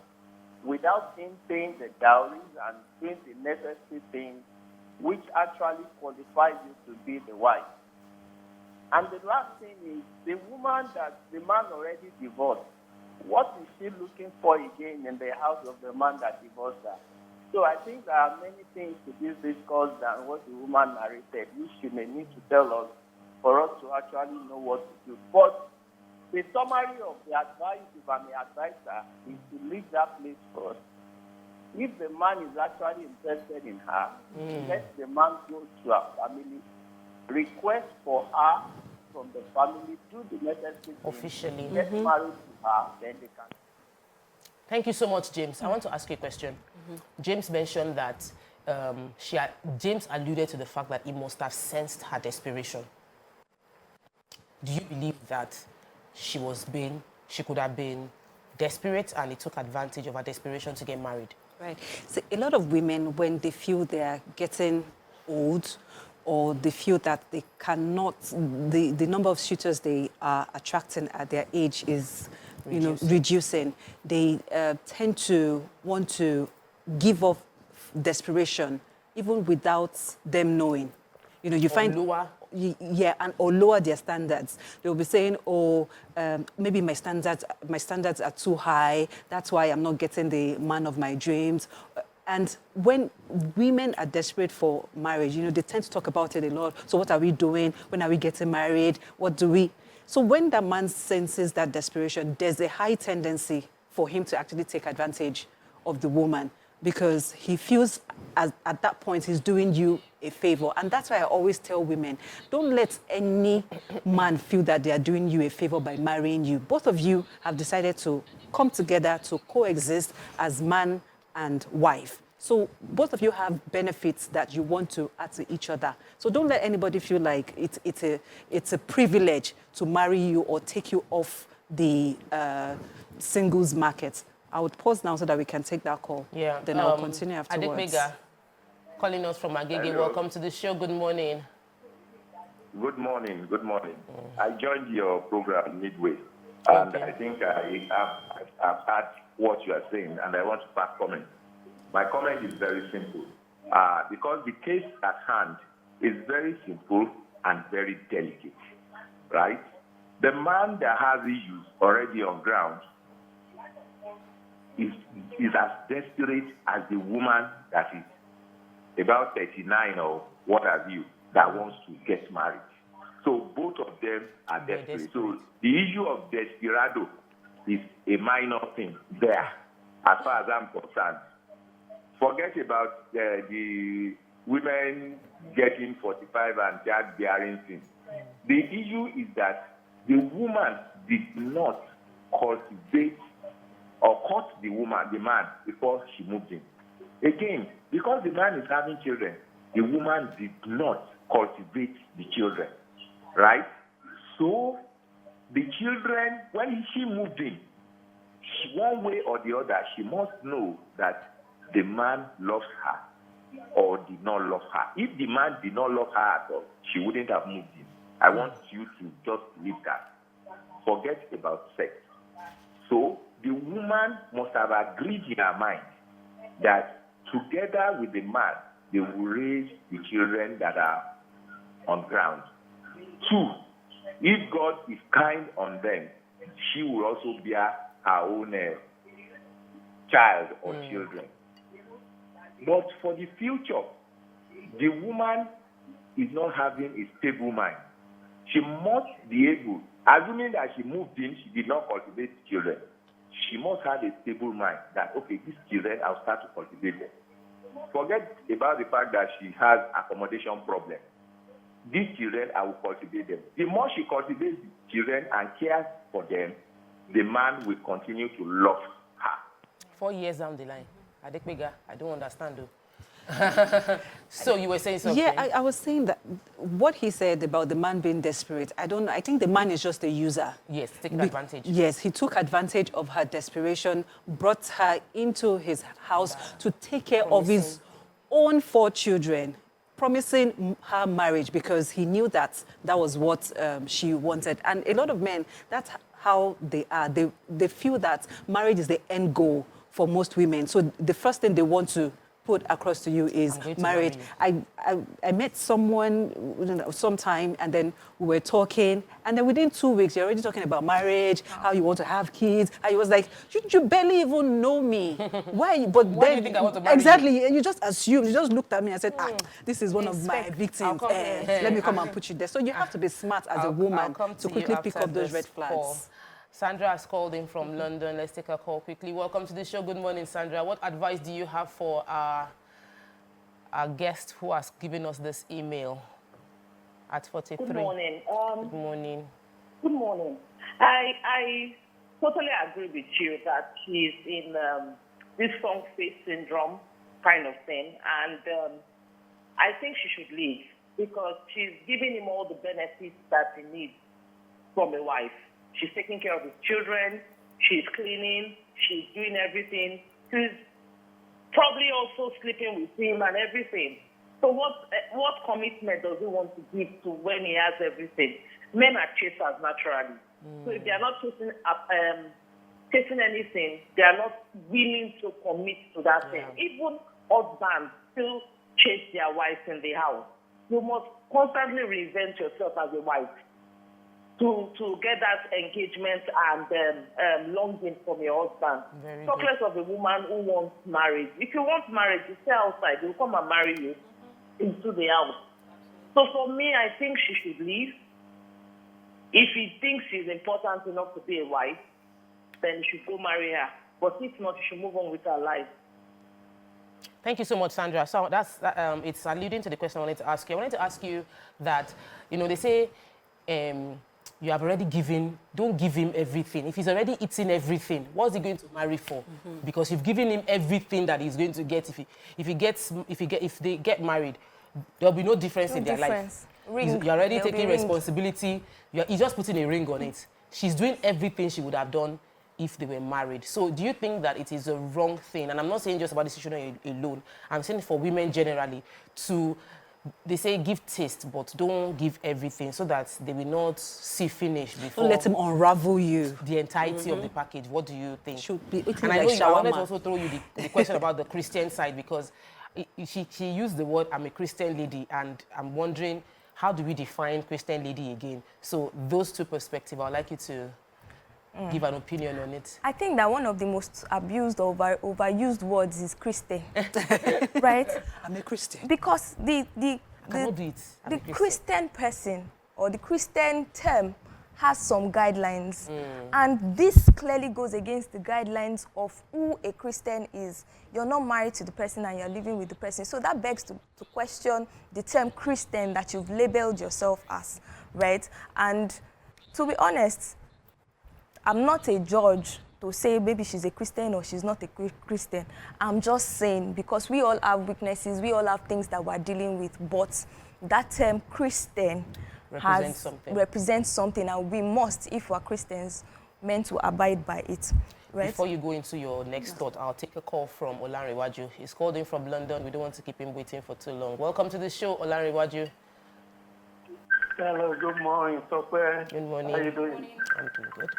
without him paying the dowries and doing the necessary things which actually qualifies you to be the wife. And the last thing is, the woman that the man already divorced, what is she looking for again in the house of the man that divorced her? So I think there are many things to this discourse than what the woman narrated, which she may need to tell us for us to actually know what to do. But the summary of the advice, if I may advise her, is to leave that place first. If the man is actually interested in her, let the man go to her family, request for her from the family, do the necessary officially. Get married to her, then they can. Thank you so much, James. I want to ask you a question. James mentioned that James alluded to the fact that he must have sensed her desperation. Do you believe that she could have been desperate and he took advantage of her desperation to get married? Right. So a lot of women, when they feel they are getting old, or they feel that they cannot, the number of suitors they are attracting at their age is, reducing. They tend to want to give up desperation, even without them knowing. You find lower. Yeah, or lower their standards. They'll be saying, maybe my standards are too high. That's why I'm not getting the man of my dreams. And when women are desperate for marriage, they tend to talk about it a lot. So what are we doing? When are we getting married? What do we? So when the man senses that desperation, there's a high tendency for him to actually take advantage of the woman, because he feels at that point he's doing you a favor. And that's why I always tell women, don't let any man feel that they are doing you a favor by marrying you. Both of you have decided to come together to coexist as man and wife. So both of you have benefits that you want to add to each other. So don't let anybody feel like it's a privilege to marry you or take you off the singles market. I would pause now so that we can take that call. Yeah. Then I'll continue afterwards. Adekmega, calling us from Agege. Welcome to the show. Good morning. Good morning. Good morning. I joined your program midway, and I think I've heard what you are saying, and I want to pass comment. My comment is very simple, because the case at hand is very simple and very delicate, right? The man that has issues already on ground is as desperate as the woman that is about 39 or what have you that wants to get married. So both of them are They're desperate. So the issue of desperado is a minor thing there, as far as I'm concerned. Forget about the women getting 45 and childbearing thing. The issue is that the woman did not cultivate or cut the man, before she moved in. Again, because the man is having children, the woman did not cultivate the children, right? So the children, when she moved in, one way or the other, she must know that the man loves her or did not love her. If the man did not love her at all, she wouldn't have moved in. I want you to just leave that. Forget about sex. So the woman must have agreed in her mind that together with the man, they will raise the children that are on ground. 2, if God is kind on them, she will also bear her own child or children. But for the future, the woman is not having a stable mind. She must be able, assuming that she moved in, she did not cultivate children. She must have a stable mind that, okay, these children, I'll start to cultivate them. Forget about the fact that she has accommodation problem. These children, I will cultivate them. The more she cultivates the children and cares for them, the man will continue to love her. 4 years down the line. Adekbega, I don't understand though. So you were saying something? Yeah, I was saying that what he said about the man being desperate, I don't know. I think the man is just a user. Yes, taking advantage. Yes, he took advantage of her desperation, brought her into his house to take care of his own 4 children, promising her marriage because he knew that that was what she wanted. And a lot of men, that's how they are. They feel that marriage is the end goal for most women. So the first thing they want to put across to you is marriage. I met someone sometime, and then we were talking, and then within 2 weeks, you're already talking about marriage, how you want to have kids. I was like, you barely even know me. Why? But Why do you think I want to marry exactly, and you just assumed. You just looked at me and said, this is one of my victims. Let me come and put you there. So you have to be smart as a woman to quickly pick up those red flags. Call. Sandra has called in from London. Let's take a call quickly. Welcome to the show. Good morning, Sandra. What advice do you have for our guest who has given us this email at 43? Good morning. Good morning. Good morning. I totally agree with you that she's in this strong face syndrome kind of thing. And I think she should leave because she's giving him all the benefits that he needs from a wife. She's taking care of his children. She's cleaning. She's doing everything. She's probably also sleeping with him and everything. So what commitment does he want to give to when he has everything? Men are chasers naturally. So if they are not chasing anything, they are not willing to commit to that thing. Even husbands still chase their wives in the house. You must constantly reinvent yourself as a wife to get that engagement and longing from your husband. Talk less of a woman who wants marriage. If you want marriage, you stay outside. They'll come and marry you into the house. So for me, I think she should leave. If he thinks she's important enough to be a wife, then he should go marry her. But if not, he should move on with her life. Thank you so much, Sandra. So that's it's alluding to the question I wanted to ask you. I wanted to ask you that, they say you have already given, don't give him everything. If he's already eating everything, what's he going to marry for? Because you've given him everything that he's going to get. If they get married, there'll be no difference in their life. You're already taking responsibility. He's just putting a ring on it. She's doing everything she would have done if they were married. So do you think that it is a wrong thing? And I'm not saying just about this situation alone. I'm saying for women generally to, they say give taste, but don't give everything so that they will not see finish before. Don't let him unravel you. The entirety of the package. What do you think? Should be eating and like I know shawarma. I wanted to also throw you the question about the Christian side, because she used the word, I'm a Christian lady, and I'm wondering, how do we define Christian lady again? So those two perspectives, I'd like you to give an opinion on it. I think that one of the most abused or overused words is Christian, right? I'm a Christian. Because the I cannot do it. Christian person or the Christian term has some guidelines. And this clearly goes against the guidelines of who a Christian is. You're not married to the person and you're living with the person. So that begs to question the term Christian that you've labeled yourself as, right? And to be honest, I'm not a judge to say maybe she's a Christian or she's not a Christian. I'm just saying, because we all have weaknesses, we all have things that we're dealing with, but that term Christian represents something, and we must, if we're Christians, meant to abide by it. Right? Before you go into your next thought, I'll take a call from Olanrewaju. He's called in from London. We don't want to keep him waiting for too long. Welcome to the show, Olanrewaju. Hello, good morning, Sophia. Good morning. How are you doing? I'm doing good.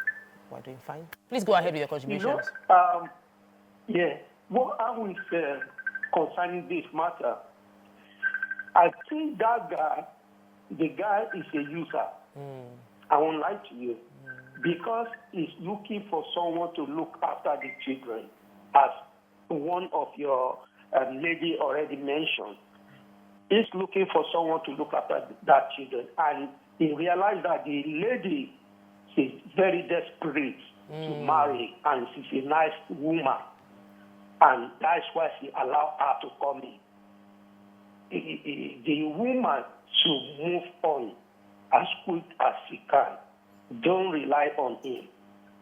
We're doing fine. Please go ahead with your contributions. What I will say concerning this matter, I think that guy, the guy is a user. I won't lie to you. Because he's looking for someone to look after the children, as one of your lady already mentioned. He's looking for someone to look after that children. And he realized that the lady is very desperate to marry, and she's a nice woman. And that's why she allowed her to come in. The woman should move on as quick as she can. Don't rely on him.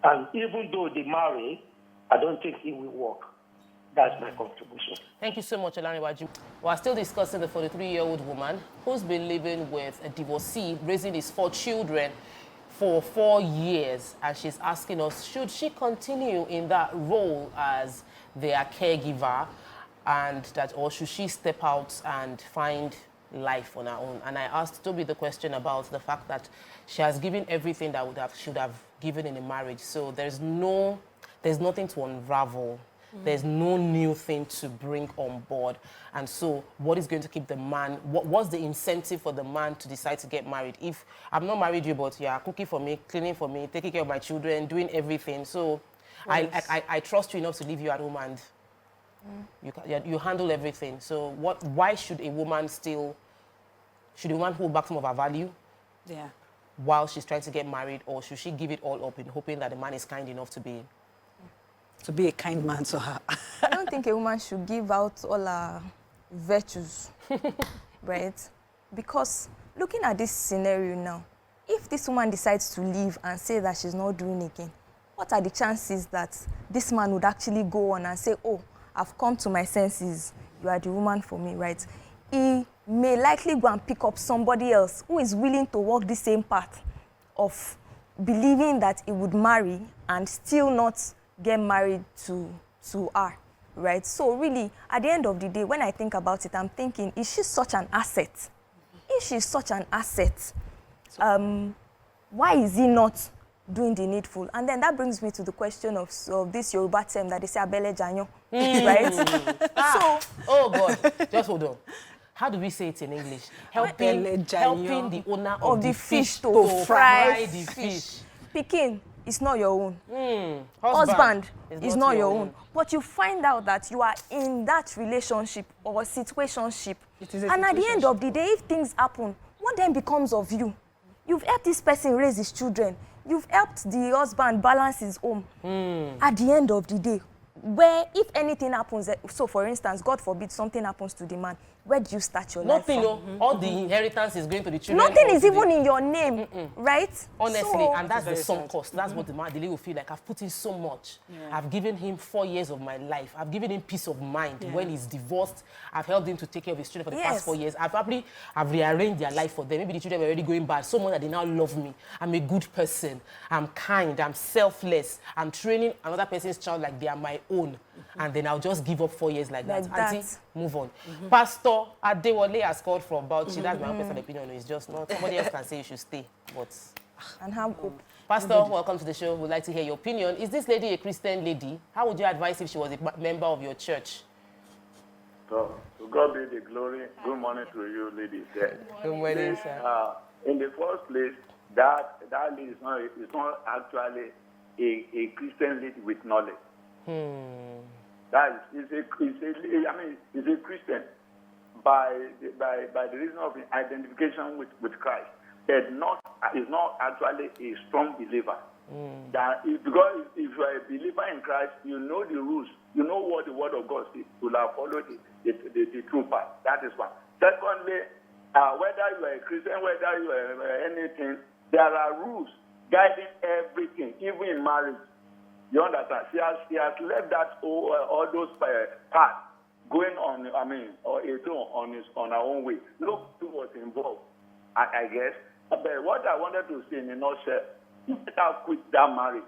And even though they marry, I don't think it will work. That's my contribution. Thank you so much, Olanrewaju. We're still discussing the 43-year-old woman who's been living with a divorcee, raising his 4 children for 4 years. And she's asking us, should she continue in that role as their caregiver, or should she step out and find life on her own? And I asked Toby the question about the fact that she has given everything that should have given in a marriage. So there's nothing to unravel. There's no new thing to bring on board. And so what is going to keep the man, what's the incentive for the man to decide to get married? If I'm not married you, but you're cooking for me, cleaning for me, taking care of my children, doing everything. So yes. I trust you enough to leave you at home and you handle everything. So why should a woman hold back some of her value? Yeah. While she's trying to get married, or should she give it all up in hoping that the man is kind enough to be a kind man to her? I don't think a woman should give out all her virtues, right? Because looking at this scenario now, if this woman decides to leave and say that she's not doing again, what are the chances that this man would actually go on and say, oh, I've come to my senses, you are the woman for me, right? He may likely go and pick up somebody else who is willing to walk the same path of believing that he would marry and still not get married to her, right? So really, at the end of the day, when I think about it, I'm thinking, is she such an asset? If she's such an asset, why is he not doing the needful? And then that brings me to the question of this Yoruba term that they say, abele janyo, right? So, oh God, just hold on. How do we say it in English? Helping the owner of the fish to fry the fish. Pikin is not your own. Husband is not your own. But you find out that you are in that relationship or situationship. And at the end of the day, if things happen, what then becomes of you? You've helped this person raise his children. You've helped the husband balance his home. At the end of the day, where if anything happens, so for instance, God forbid something happens to the man, where do you start your life from? All the inheritance is going to the children. Nothing is even in your name, right? Honestly, and that's the sunk cost. That's what the lady will feel like. I've put in so much. I've given him 4 years of my life. I've given him peace of mind when he's divorced. I've helped him to take care of his children for the past 4 years. I've rearranged their life for them. Maybe the children were already going bad. Someone that they now love me. I'm a good person. I'm kind. I'm selfless. I'm training another person's child like they are my own. And then I'll just give up 4 years like that. Auntie, move on. Pastor Adewale has called from Bauchi. That's my own personal opinion. It's just not. Somebody else can say you should stay. But and have hope. Pastor, welcome to the show. We'd like to hear your opinion. Is this lady a Christian lady? How would you advise if she was a member of your church? So, to God be the glory. Good morning to you, ladies. Good morning, sir. In the first place, that lady is not actually a Christian lady with knowledge. That is a Christian by the reason of identification with Christ. but is not actually a strong believer. Because if you are a believer in Christ, you know the rules. You know what the Word of God says. You will have followed the true path. That is one. Secondly, whether you are a Christian, whether you are anything, there are rules guiding everything, even in marriage. You understand? She has left that all those paths going on. On her own way. Look to what's involved. I guess. But what I wanted to say in a nutshell, you better quit that marriage.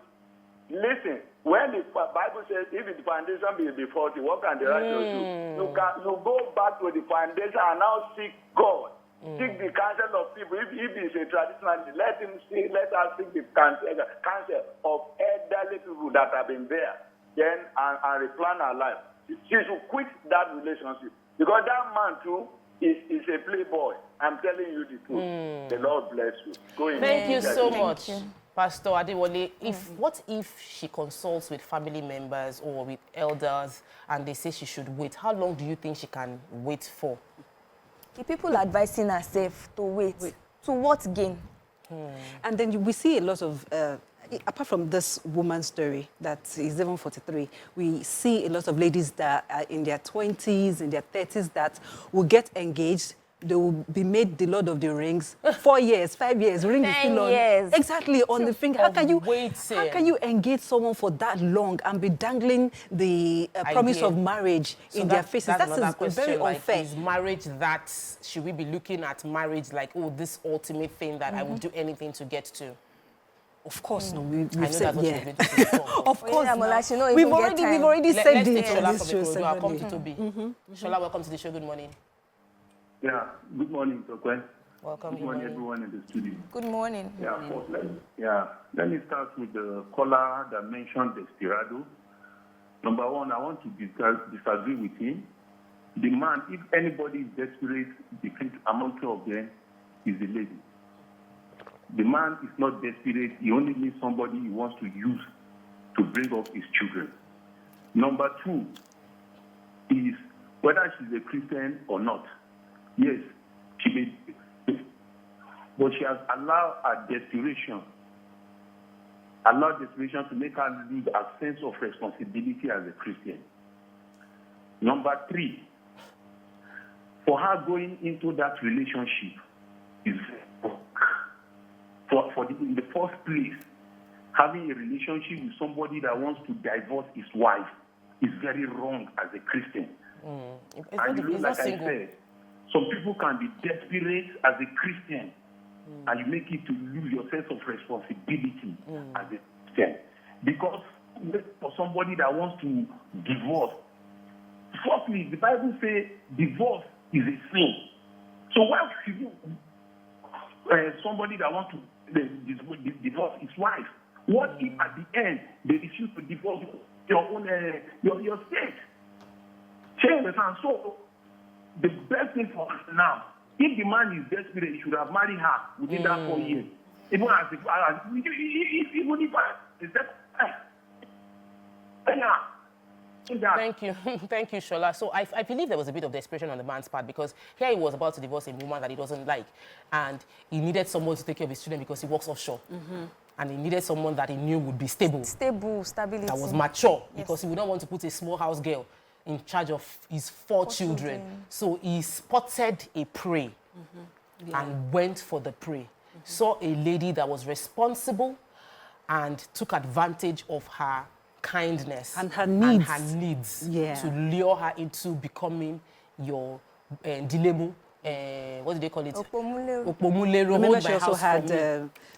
Listen, when the Bible says, if the foundation be faulty, what can the righteous do? You go back to the foundation and now seek God. Seek the counsel of people. If it's a traditionalist, let us seek the counsel of elderly people that have been there, then and replan our life. She should quit that relationship because that man too is a playboy. I'm telling you the truth. The Lord bless you. Go in. Thank you so much, Pastor Adewale. What if she consults with family members or with elders and they say she should wait? How long do you think she can wait for? The people advising herself to wait. To what gain? And then we see a lot of, apart from this woman's story that is even 43, we see a lot of ladies that are in their 20s, in their 30s that will get engaged. They will be made the Lord of the Rings. 4 years, 5 years, ring is still on. years. Exactly, on the finger. How can you engage someone for that long and be dangling the promise of marriage in their faces? That's very unfair. Is marriage that, should we be looking at marriage like, oh, this ultimate thing that I would do anything to get to? Of course, no. We've I know said, that's what you've been doing before. Of course, no. We've already said Let's it on this show. Shola, come to Toby. Shola, welcome to the show. Good morning. Yeah, good morning, Tokwe. Welcome. Good morning, everyone in the studio. Good morning. Let me start with the caller that mentioned Desperado. Number one, I want to disagree with him. The man, if anybody is desperate among two of them, is the lady. The man is not desperate. He only needs somebody he wants to use to bring up his children. Number two is whether she's a Christian or not. Yes, she may, but she has allowed her desperation to make her lose a sense of responsibility as a Christian. Number three, for her going into that relationship is in the first place, having a relationship with somebody that wants to divorce his wife is very wrong as a Christian. And you know, like I said, some people can be desperate as a Christian, and you make it to lose your sense of responsibility as a Christian. Because for somebody that wants to divorce, firstly, the Bible says divorce is a sin. So why should you, somebody that wants to divorce his wife, what if at the end they refuse to divorce your own your state? So the best thing for us now, if the man is desperate, he should have married her within that 4 years. Even if Thank you. Thank you, Shola. So I believe there was a bit of desperation on the man's part because here he was about to divorce a woman that he doesn't like, and he needed someone to take care of his children because he works offshore. And he needed someone that he knew would be stable. Stability. That was mature, because he would not want to put a small house girl in charge of his four children. So he spotted a prey and went for the prey. Saw a lady that was responsible and took advantage of her kindness and her needs, to lure her into becoming your dilemu. What do they call it? Opomulero. Remember, she also had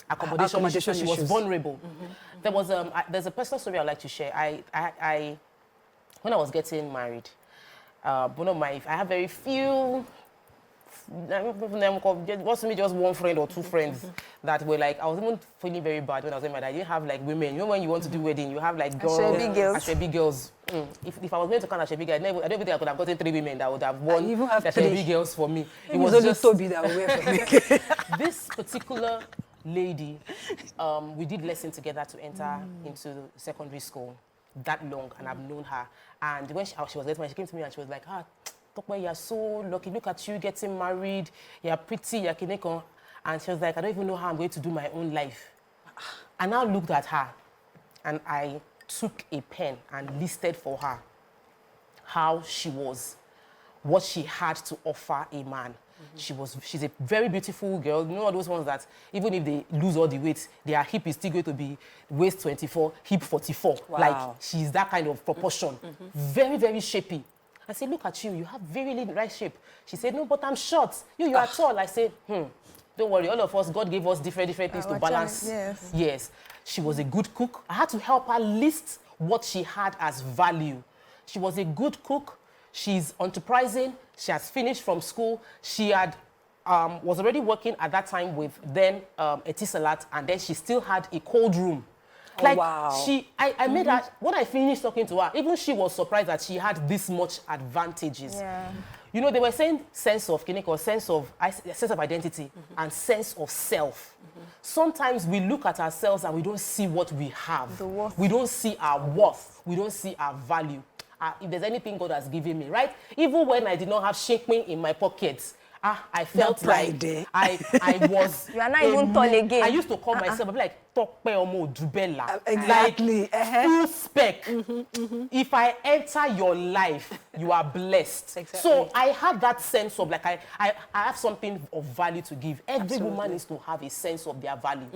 accommodation. She was vulnerable. There was there's a personal story I'd like to share. I when I was getting married, I have very few. Wasn't me just one friend or two friends that were like, I was even feeling very bad when I was married. I didn't have like women. You know when you want to do wedding, you have like girls. Ashebi girls. If I was going to count Ashebi girls, I don't think I could have gotten 3 women that would have won Ashebi girls for me. It was only Toby that would wear for me. This particular lady, we did lesson together to enter into secondary school that long, and I've known her. And when she was getting married, she came to me and she was like, Tokwe, you're so lucky. Look at you getting married. You're pretty. You're kineko. And she was like, I don't even know how I'm going to do my own life. And I looked at her and I took a pen and listed for her how she was, what she had to offer a man. She's a very beautiful girl. You know all those ones that even if they lose all the weight, their hip is still going to be waist 24, hip 44. Wow. Like she's that kind of proportion. Very, very shapy. I said, look at you, you have very nice shape. She said, no, but I'm short. You are tall. I said, don't worry, all of us, God gave us different things to balance. Yes. She was a good cook. I had to help her list what she had as value. She was a good cook. She's enterprising. She has finished from school. She had was already working at that time with then Etisalat, and then she still had a cold room. Like, I made her, when I finished talking to her, even she was surprised that she had this much advantages. Yeah. You know, they were saying sense of sense of identity and sense of self. Sometimes we look at ourselves and we don't see what we have. We don't see our worth. We don't see our value. If there's anything God has given me, right? Even when I did not have shakewing in my pockets, I felt like I was... You are not even tall again. I used to call myself, I'd be like, Tokpe Omo Dubella. Exactly. Like, full spec. If I enter your life, you are blessed. Exactly. So I have that sense of, like, I have something of value to give. Every woman needs to have a sense of their value.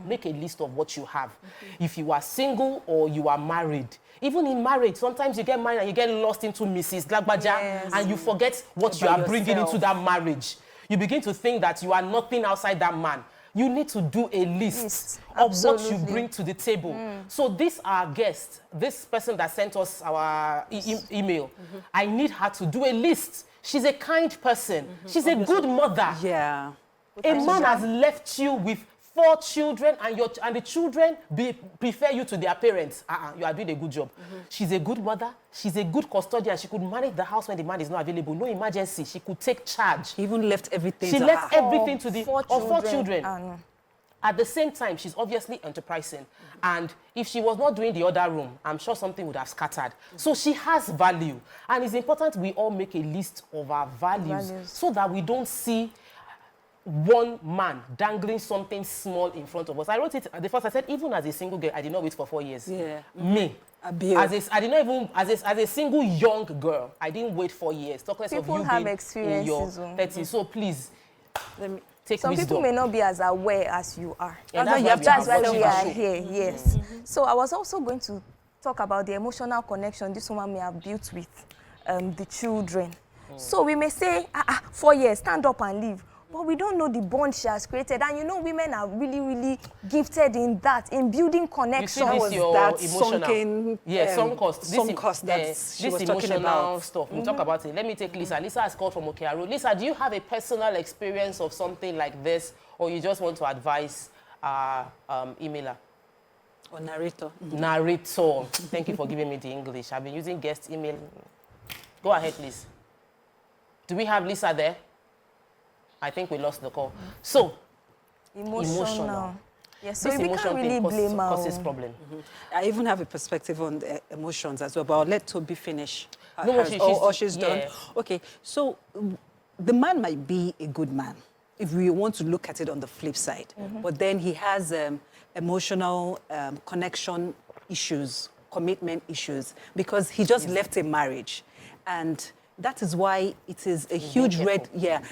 Make a list of what you have. If you are single or you are married, even in marriage, sometimes you get married and you get lost into Mrs. Lagbaja and you forget what you are bringing into that marriage. You begin to think that you are nothing outside that man. You need to do a list of what you bring to the table. So this our guest, this person that sent us our email, I need her to do a list. She's a kind person. She's a good mother. Yeah. A man has left you with 4 children and the children prefer you to their parents. You are doing a good job. She's a good mother. She's a good custodian. She could manage the house when the man is not available. No emergency. She could take charge. She even left everything to her. She left everything to the 4 children. At the same time, she's obviously enterprising. And if she was not doing the other room, I'm sure something would have scattered. So she has value. And it's important we all make a list of our values. So that we don't see one man dangling something small in front of us. I wrote it at the first. I said, even as a single girl, I did not wait for 4 years. Yeah. Me. I did not even, as a single young girl, I didn't wait 4 years. Talk less of you being in your 30s. So please, take some wisdom. people may not be as aware as you are. Yeah, that's why we are here, yes. So I was also going to talk about the emotional connection this woman may have built with the children. So we may say, 4 years, stand up and leave. But we don't know the bond she has created. And you know, women are really, really gifted in that, in building connection. You see, this that emotional, sunk cost that she was talking about. Stuff. We'll talk about it. Let me take Lisa. Lisa has called from Okearo. Lisa, do you have a personal experience of something like this, or you just want to advise emailer? Or narrator. Narrator. Thank you for giving me the English. I've been using guest email. Go ahead, please. Do we have Lisa there? I think we lost the call. So, emotional. Yes, so we can't really blame her. Causes problem. I even have a perspective on the emotions as well, but I'll let Toby finish. She's done. Okay, so the man might be a good man if we want to look at it on the flip side, but then he has emotional connection issues, commitment issues, because he just left a marriage. And that is why it is a huge red,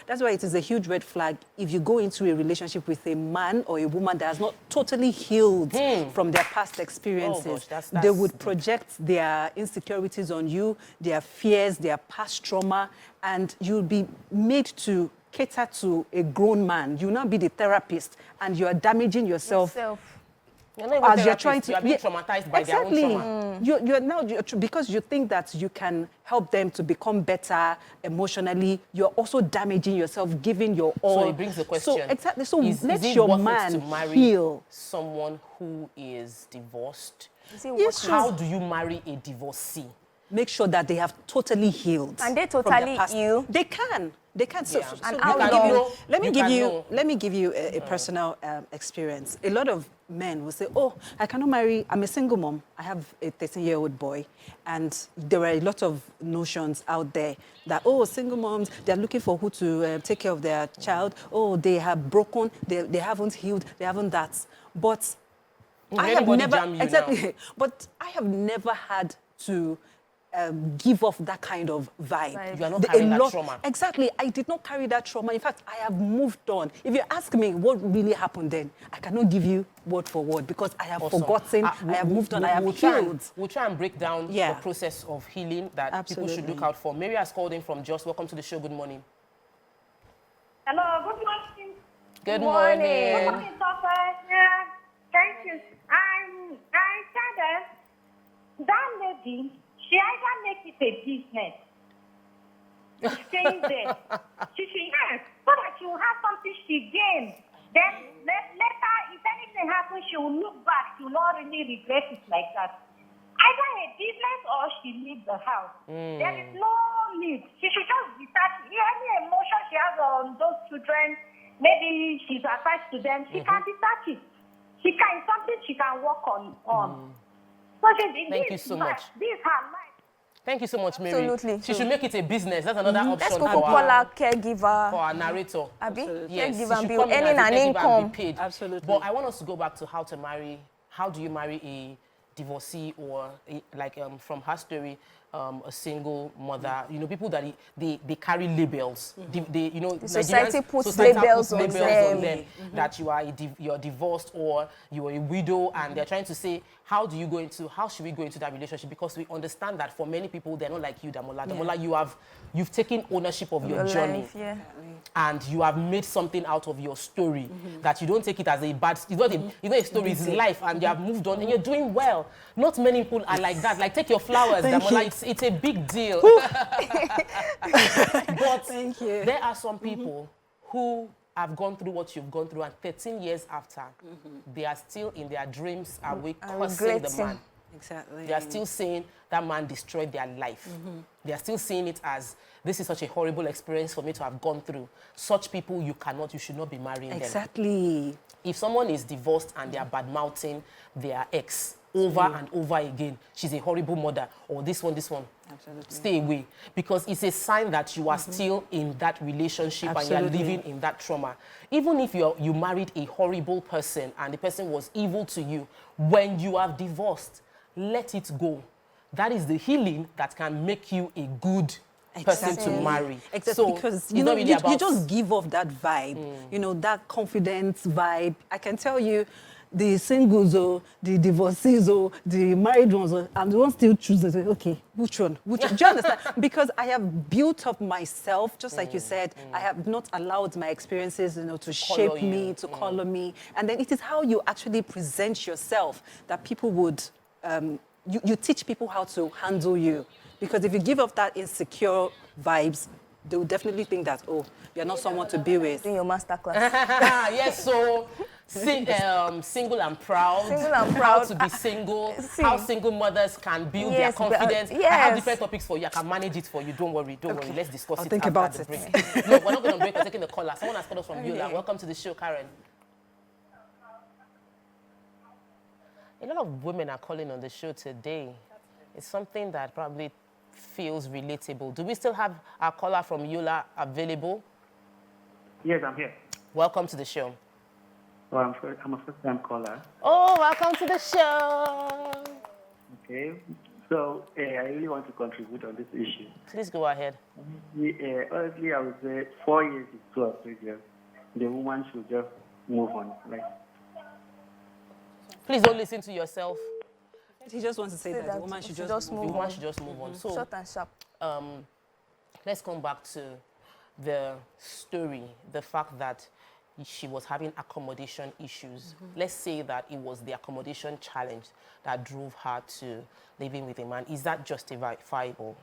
that's why it is a huge red flag if you go into a relationship with a man or a woman that has not totally healed from their past experiences. They would project their insecurities on you, their fears, their past trauma, and you'll be made to cater to a grown man. You'll not be the therapist, and you are damaging yourself. You're not even you're trying to, you're being traumatized by their own trauma. You're now, because you think that you can help them to become better emotionally, you're also damaging yourself, giving your all. So it brings the question. So exactly. So let is your man to marry heal. Someone who is divorced? Yes, how do you marry a divorcee? make sure that they have totally healed. And they from their totally past. heal? They can. They can. So, Yeah. so And let how me long? give you, let me You give can you, know. let me give you a personal experience. A lot of men will say, "Oh, I cannot marry. I'm a single mom. I have a 13-year-old boy," and there are a lot of notions out there that, oh, single moms, they're looking for who to take care of their child. Oh, they have broken. They haven't healed. They haven't that. But I have anybody never jam you now? exactly. But I have never had to give off that kind of vibe. You are not carrying that lot, trauma. Exactly. I did not carry that trauma. In fact, I have moved on. If you ask me what really happened then, I cannot give you word for word because I have Awesome. forgotten, I have moved on, I have healed. We'll try and break down Yeah. the process of healing that people should Absolutely. look out for. Mary has called in from Just. Welcome to the show. Good morning. Hello, good morning. Good morning. Good morning. morning, Doctor. Yeah, thank you. I said that lady, she either make it a business, staying there. She yes, so that she will have something she gains. Then later, if anything happens, she will look back. She will not really regret it like that. Either a business or she leaves the house. There is no need. She should just detach any emotion she has on those children. Maybe she's attached to them. She can detach it. She can, it's something she can work on. So Thank you so much. This is her life. Thank you so much, Mary. Absolutely. She should make it a business. That's another option Let's go for call her caregiver. our narrator. Abi? Yes, Caregiver she and should be come in earning as a an caregiver income. and be paid. Absolutely. But I want us to go back to how to marry. How do you marry a divorcee or from her story, a single mother? You know, people that they carry labels. The society Nigerians- puts society labels on on them. them that you're divorced or you're a widow, and they're trying to say, how should we go into that relationship? Because we understand that for many people, they're not like you, Damola. Damola, you've taken ownership of your journey. Life, yeah. And you have made something out of your story that you don't take it as a bad. It's not a story. It's life, and you have moved on, and you're doing well. Not many people are like that. Like, take your flowers, Damola. It's a big deal. But Thank you. there are some people who have gone through what you've gone through, and 13 years after, they are still in their dreams awake, cursing the regretting. man. Exactly. They are still saying that man destroyed their life. They are still seeing it as, this is such a horrible experience for me to have gone through. Such people, you should not be marrying them. Exactly. If someone is divorced and they are bad-mouthing their ex over and over again, she's a horrible mother, or this one, Absolutely. stay away. Because it's a sign that you are still in that relationship and you are Absolutely. living in that trauma. Even if you married a horrible person and the person was evil to you, when you are divorced, let it go. That is the healing that can make you a good person to marry. Exactly, So because it's you not really about... you just give off that vibe, you know, that confidence vibe. I can tell you, the singles or the divorcees or the married ones, I'm the one still choosing. Okay, which one? Do you understand? Because I have built up myself, just like you said. I have not allowed my experiences, to shape me, to color me, and then it is how you actually present yourself that people would. You teach people how to handle you. Because if you give off that insecure vibes, they will definitely think that, oh, you're not someone to be with. Doing your masterclass. Yes, so single and proud. Single and How proud. to be single. See. How single mothers can build Yes, their confidence. yes. I have different topics for you. I can manage it for you. Don't worry. Let's discuss I'll it think after about the it. break. No, we're not going to break. We're taking the caller. Someone has called us from Yola. Welcome to the show, Karen. A lot of women are calling on the show today. It's something that probably feels relatable. Do we still have our caller from Yola available? Yes, I'm here. Welcome to the show. Well, I'm a first-time caller. Oh, welcome to the show. Okay. So I really want to contribute on this issue. Please go ahead. Honestly, I would say 4 years is too outrageous. The woman should just move on. Please don't listen to yourself. He just wants to say that the woman should just move on. The woman should just move on. So, Short and sharp. let's come back to the story, the fact that she was having accommodation issues. Let's say that it was the accommodation challenge that drove her to living with a man. Is that justifiable?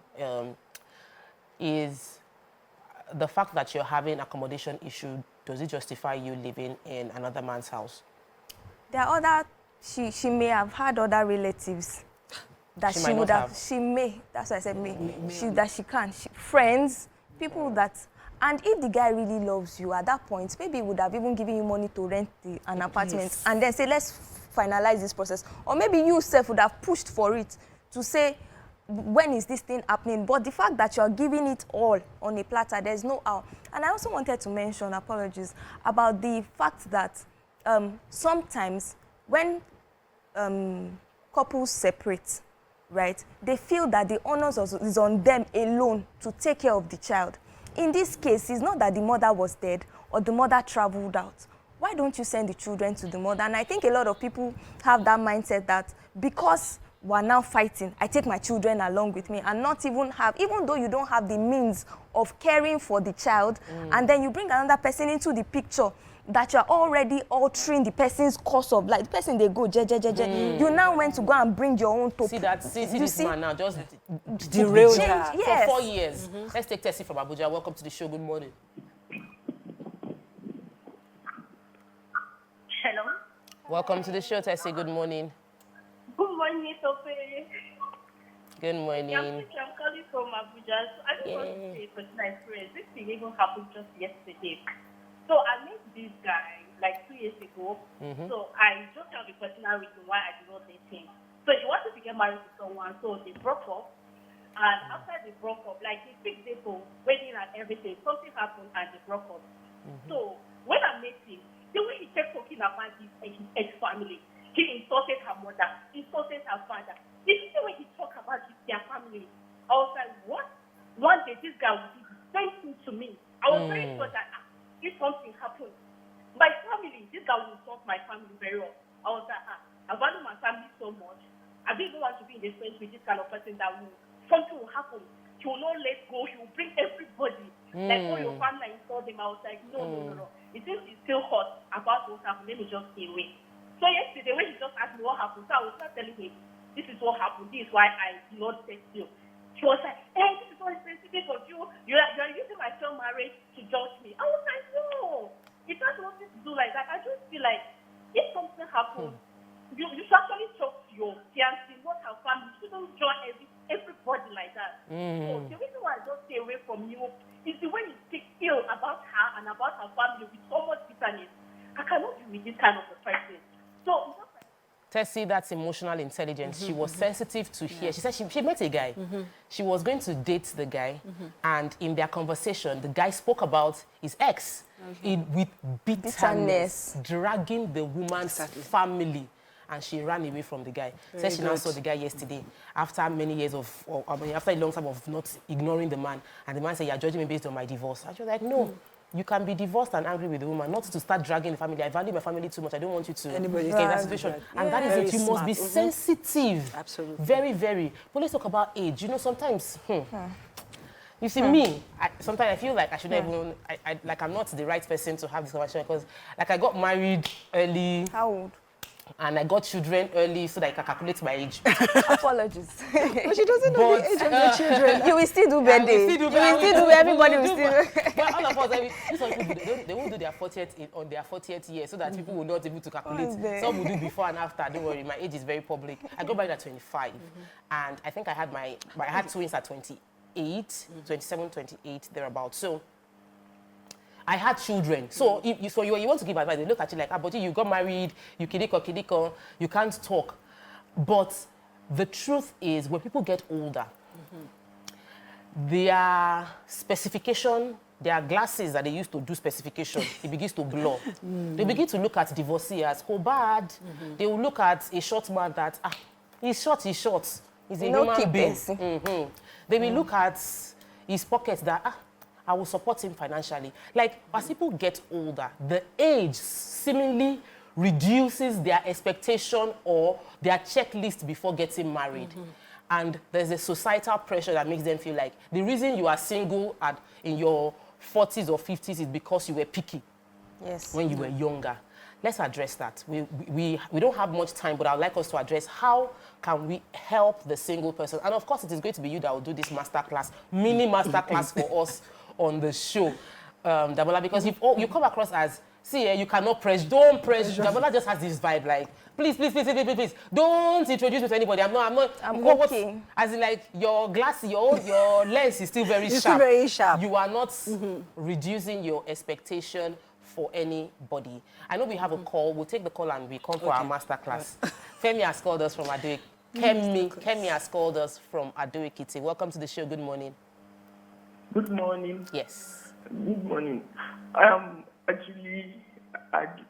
Is the fact that you're having accommodation issue, does it justify you living in another man's house? There are other, she may have had other relatives that she would have, she may, that's why I said may, that she can, friends, people that, and if the guy really loves you at that point, maybe he would have even given you money to rent an apartment and then say, let's finalize this process. Or maybe you yourself would have pushed for it to say, when is this thing happening? But the fact that you're giving it all on a platter, there's no how. And I also wanted to mention, apologies, about the fact that sometimes when couples separate, right, they feel that the onus is on them alone to take care of the child. In this case, it's not that the mother was dead or the mother traveled out. Why don't you send the children to the mother? And I think a lot of people have that mindset that because we're now fighting, I take my children along with me and not even have, even though you don't have the means of caring for the child, and then you bring another person into the picture that you're already altering the person's course of life. The person, they go, You now went to go and bring your own top. See this man now, just derailed for 4 years. Let's take Tessie from Abuja. Welcome to the show. Good morning. Hello. Welcome to the show, Tessie. Good morning. Good morning, Sophie. Good morning. I'm calling from Abuja. So I just want to say personal experience. This thing even happened just yesterday. So I met this guy like 2 years ago. So I just have a personal reason why I did not date him. So he wanted to get married to someone, so they broke up. And after they broke up, like he fixed it for wedding and everything, something happened and they broke up. So when I met him, the way he kept talking about his ex-family, he insulted her mother, insulted her father. The way he talked about their family, I was like, what? One day this guy would do the same thing to me. I was very sure that if something happened, my family, this guy will insult my family very well. I was like, I value my family so much. I didn't want to be in the space with this kind of person that something will happen. He will not let go. He will bring everybody. Like, oh, your family insult him. I was like, no. It seems he's still hot about what happened. Let me just stay away. So yesterday, when he just asked me what happened, so I was not telling him, this is what happened. This is why I did not text you. She was like, hey, this is so sensitive of you. You're using my child marriage to judge me. I was like, no. It's not something to do like that. I just feel like if something happens, you should actually talk to your fiancé, not her family. You shouldn't join everybody like that. So the reason why I don't stay away from you is the way you speak ill about her and about her family with so much bitterness. I cannot be with this kind of a person. So Tessie, that's emotional intelligence. She was sensitive to hear. She said she met a guy. She was going to date the guy. And in their conversation, the guy spoke about his ex with bitterness, dragging the woman's family. And she ran away from the guy. Said she now saw the guy yesterday after many years after a long time of not ignoring the man. And the man said, you're judging me based on my divorce. And she was like, no. You can be divorced and angry with the woman, not to start dragging the family. I value my family too much. I don't want you to get in that situation. And that is it. You must be sensitive. Absolutely. Very, very. But let's talk about age. You know, sometimes, you see, me, sometimes I feel like I shouldn't even, like I'm not the right person to have this conversation because, like, I got married early. How old? And I got children early so that I can calculate my age. Apologies. But she doesn't know the age of your children. You will still do birthday. Everybody will still do. But all of us, they won't do their 40th on their 40th year so that people will not be able to calculate. Some will do before and after. Don't worry, my age is very public. I got married at 25. And I think I had twins at 28, 27, 28, thereabouts. So I had children. So if you want to give advice, they look at you like, but you got married, you kidiko, you can't talk. But the truth is, when people get older, their specification, their glasses that they used to do specification, it begins to blur. They begin to look at divorcee as, oh, bad. They will look at a short man that, he's short. He's a human being. They will look at his pockets that, I will support him financially. Like, as people get older, the age seemingly reduces their expectation or their checklist before getting married. And there's a societal pressure that makes them feel like the reason you are single in your 40s or 50s is because you were picky when you were younger. Let's address that. We don't have much time, but I'd like us to address how can we help the single person. And of course, it is going to be you that will do this masterclass, mini masterclass for us on the show, Damola, because you come across as See, you cannot press. Don't press. Damola just has this vibe like, please, don't introduce me to anybody. I'm okay. As in, like, your glass, your lens is still very sharp. Still very sharp. You are not reducing your expectation for anybody. I know we have a call. We'll take the call and we come for our masterclass. Femi has called us from Adoe. Kemi has called us from Adoe Kitty. Welcome to the show. Good morning. Good morning. Yes. Good morning. Actually,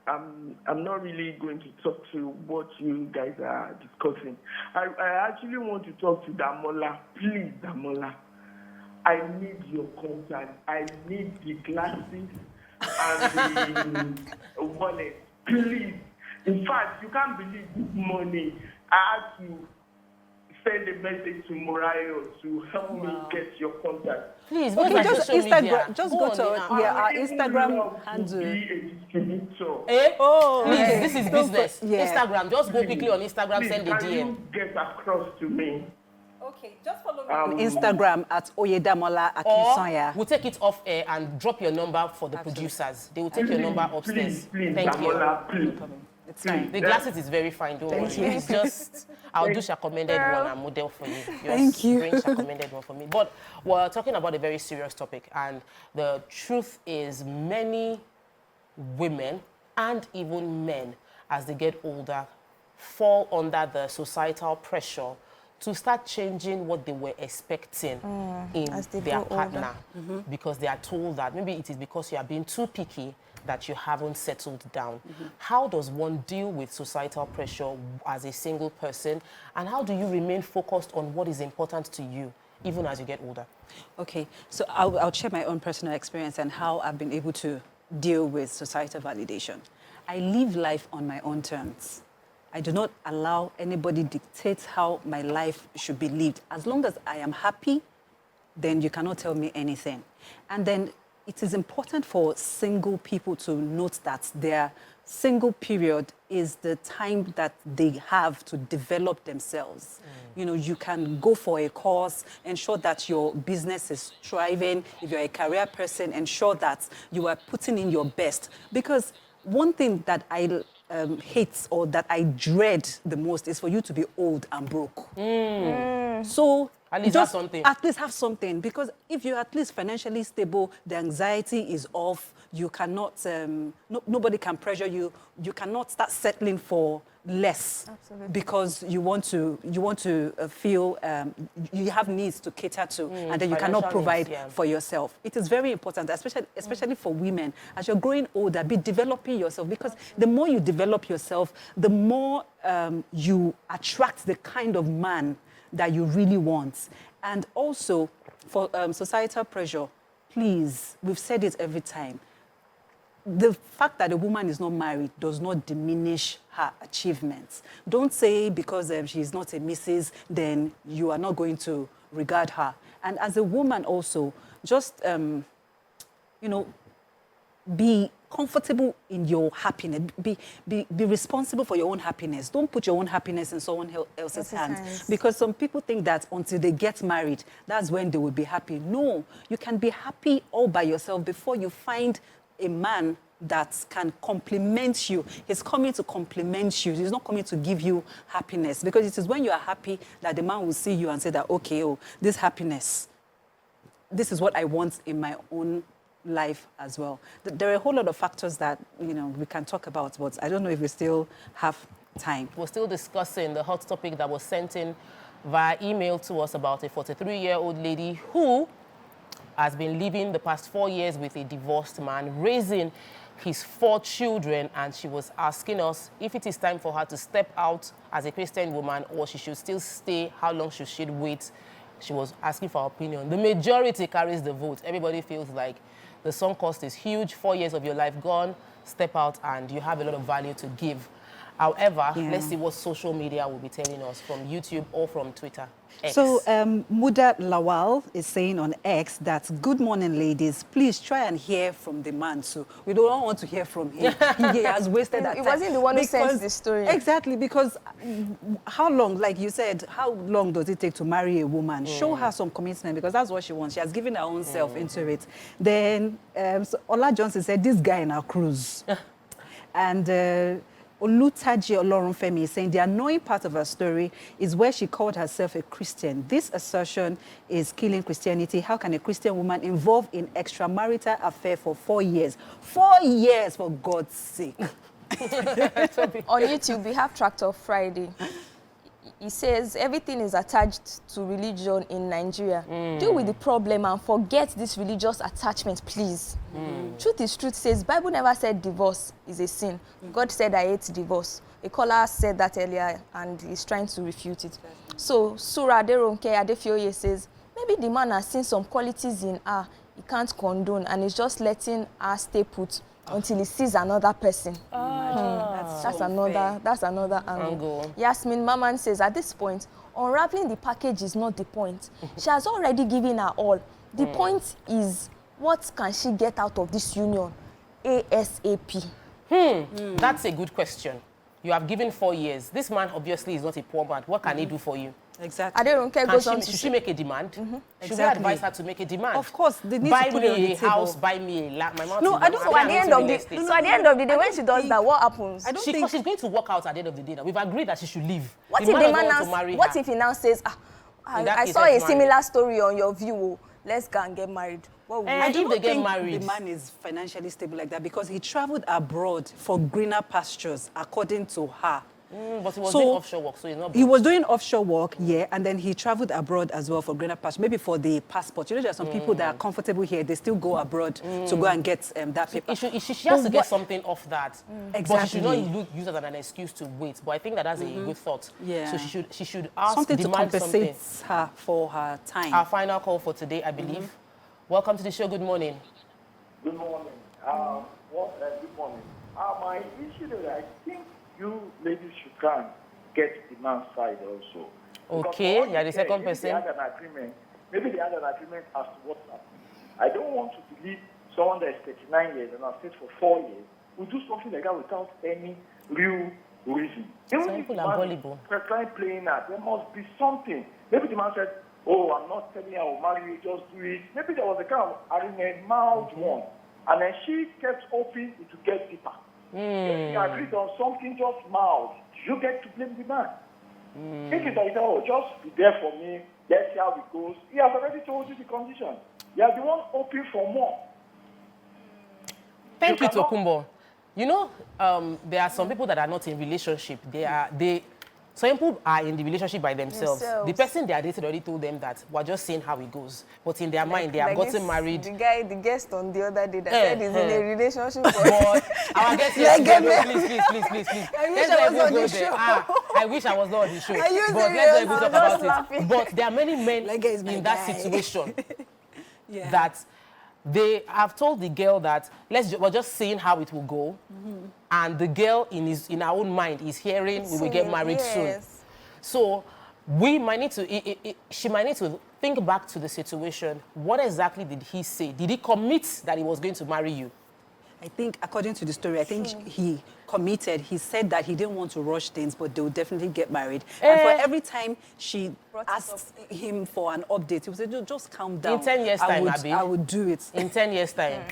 I'm not really going to talk to what you guys are discussing. I actually want to talk to Damola. Please, Damola. I need your contact. I need the glasses and the wallet. Please. In fact, you can't believe this morning I had to send a message to Morayo to help me get your contact. Please, okay, just Instagram. Media. Just go to our Instagram handle. Be a distributor. Please, this is business. Instagram, just go quickly on Instagram, please, send the DM. Can you get across to me? Okay, just follow me on Instagram at Oyedamola Akinsanya. We'll take it off air and drop your number for the producers. They will take your number upstairs. Please, Thank Damola, you. Please. It's fine. The glasses is very fine, don't worry. It's just, I'll do recommended one and model for you. Thank you. Bring recommended one for me. But we're talking about a very serious topic, and the truth is many women and even men, as they get older, fall under the societal pressure to start changing what they were expecting in their partner because they are told that maybe it is because you are being too picky that you haven't settled down. How does one deal with societal pressure as a single person, and how do you remain focused on what is important to you even as you get older? Okay, so I'll share my own personal experience and how I've been able to deal with societal validation. I live life on my own terms. I do not allow anybody dictate how my life should be lived. As long as I am happy, then you cannot tell me anything. And then it is important for single people to note that their single period is the time that they have to develop themselves. You know, you can go for a course, ensure that your business is thriving. If you're a career person, ensure that you are putting in your best. Because one thing that I hate or that I dread the most is for you to be old and broke. So at least have something. At least have something, because if you're at least financially stable, the anxiety is off. You cannot, nobody can pressure you. You cannot start settling for less. Absolutely. Because you want to feel you have needs to cater to, and then you cannot provide for yourself. It is very important, especially for women. As you're growing older, be developing yourself, because the more you develop yourself, the more you attract the kind of man that you really want. And also, for societal pressure, please, we've said it every time, the fact that a woman is not married does not diminish her achievements. Don't say because she's not a Mrs., then you are not going to regard her. And as a woman also, just, you know, be comfortable in your happiness. Be responsible for your own happiness. Don't put your own happiness in someone else's hands. Because some people think that until they get married, that's when they will be happy. No, you can be happy all by yourself before you find a man that can complement you. He's coming to complement you. He's not coming to give you happiness. Because it is when you are happy that the man will see you and say that, okay, oh, this happiness, this is what I want in my own life as well. There are a whole lot of factors that, you know, we can talk about, but I don't know if we still have time. We're still discussing the hot topic that was sent in via email to us about a 43-year-old lady who has been living the past 4 years with a divorced man, raising his 4 children, and she was asking us if it is time for her to step out as a Christian woman or she should still stay, how long should she wait? She was asking for our opinion. The majority carries the vote. Everybody feels like the sunk cost is huge, 4 years of your life gone, step out and you have a lot of value to give. However, let's see what social media will be telling us from YouTube or from Twitter. X. So, Muda Lawal is saying on X that, good morning, ladies. Please try and hear from the man. So, we don't want to hear from him. He has wasted that time. It wasn't the one who sent the story. Exactly, because how long, like you said, how long does it take to marry a woman? Show her some commitment, because that's what she wants. She has given her own self into it. Then, so Ola Johnson said, this guy in our cruise. And Olutaji Olorunfemi is saying the annoying part of her story is where she called herself a Christian. This assertion is killing Christianity. How can a Christian woman involved in extramarital affair for 4 years? 4 years, for God's sake. On YouTube, we have Tractor Friday. He says everything is attached to religion in Nigeria. Deal with the problem and forget this religious attachment, please. Truth is truth says Bible never said divorce is a sin. God said I hate divorce. A caller said that earlier and he's trying to refute it. So Surah Aderonke Adefioye says maybe the man has seen some qualities in her he can't condone and is just letting her stay put until he sees another person. That's another angle. Yasmin Maman says, at this point, unraveling the package is not the point. She has already given her all. The point is, what can she get out of this union ASAP? That's a good question. You have given 4 years. This man obviously is not a poor man. What can he do for you? Exactly. Should she make a demand? Should we advise her to make a demand? Of course, they need buy to put it on the me a table. house, buy me a land. My mom. No, I don't. So at the end of the so at the end of the day, when she does that, what happens? I don't think she's going to walk out at the end of the day. Now we've agreed that she should leave. What if the man now? What if he now says, I saw a similar story on your view. Let's go and get married. I don't think the man is financially stable like that because he traveled abroad for greener pastures, according to her. But he was doing offshore work, so he's not. He was doing offshore work, yeah, and then he traveled abroad as well for greener pastures, maybe for the passport. You know, there are some people that are comfortable here; they still go abroad to go and get that paper. She has to get something off that. Exactly. But she should not use it as an excuse to wait. But I think that that's a good thought. Yeah. So she should ask something to compensate something. her for her time. Our final call for today, I believe. Welcome to the show. Good morning. Good morning. Good morning. My issue is I think you ladies should try and get the man's side also. Okay, you're the second person. Maybe they had an agreement as to what's happening. I don't want to believe someone that is 39 years and has stayed for 4 years will do something like that without any real reason. Even if the man is trying playing that, there must be something. Maybe the man said, oh, I'm not telling you I will marry you, just do it. Maybe there was a kind of argument, mild one. And then she kept hoping it would get deeper. If you agreed on something just mild, you get to blame the man. If you say, oh, just be there for me, let's see how it goes. He has already told you the condition. You are the one hoping for more. Thank you, Tokumbo. You know, there are some people that are not in relationship. Some people are in the relationship by themselves. The person they are dating already told them that we're just seeing how it goes. But in their mind, they have gotten married. The guest on the other day that said he's in a relationship. But our guest please. I wish I was on the show. I wish I was not on the show. But let's not talk about it. But there are many men in that situation that they have told the girl that we're just seeing how it will go, and the girl in her own mind is hearing we will get married soon. So we might need to. She might need to think back to the situation. What exactly did he say? Did he commit that he was going to marry you? I think, according to the story, I think he committed. He said that he didn't want to rush things, but they would definitely get married. And for every time she asked him for an update, he would say, just calm down. In 10 years' time, I would do it. In 10 years' time.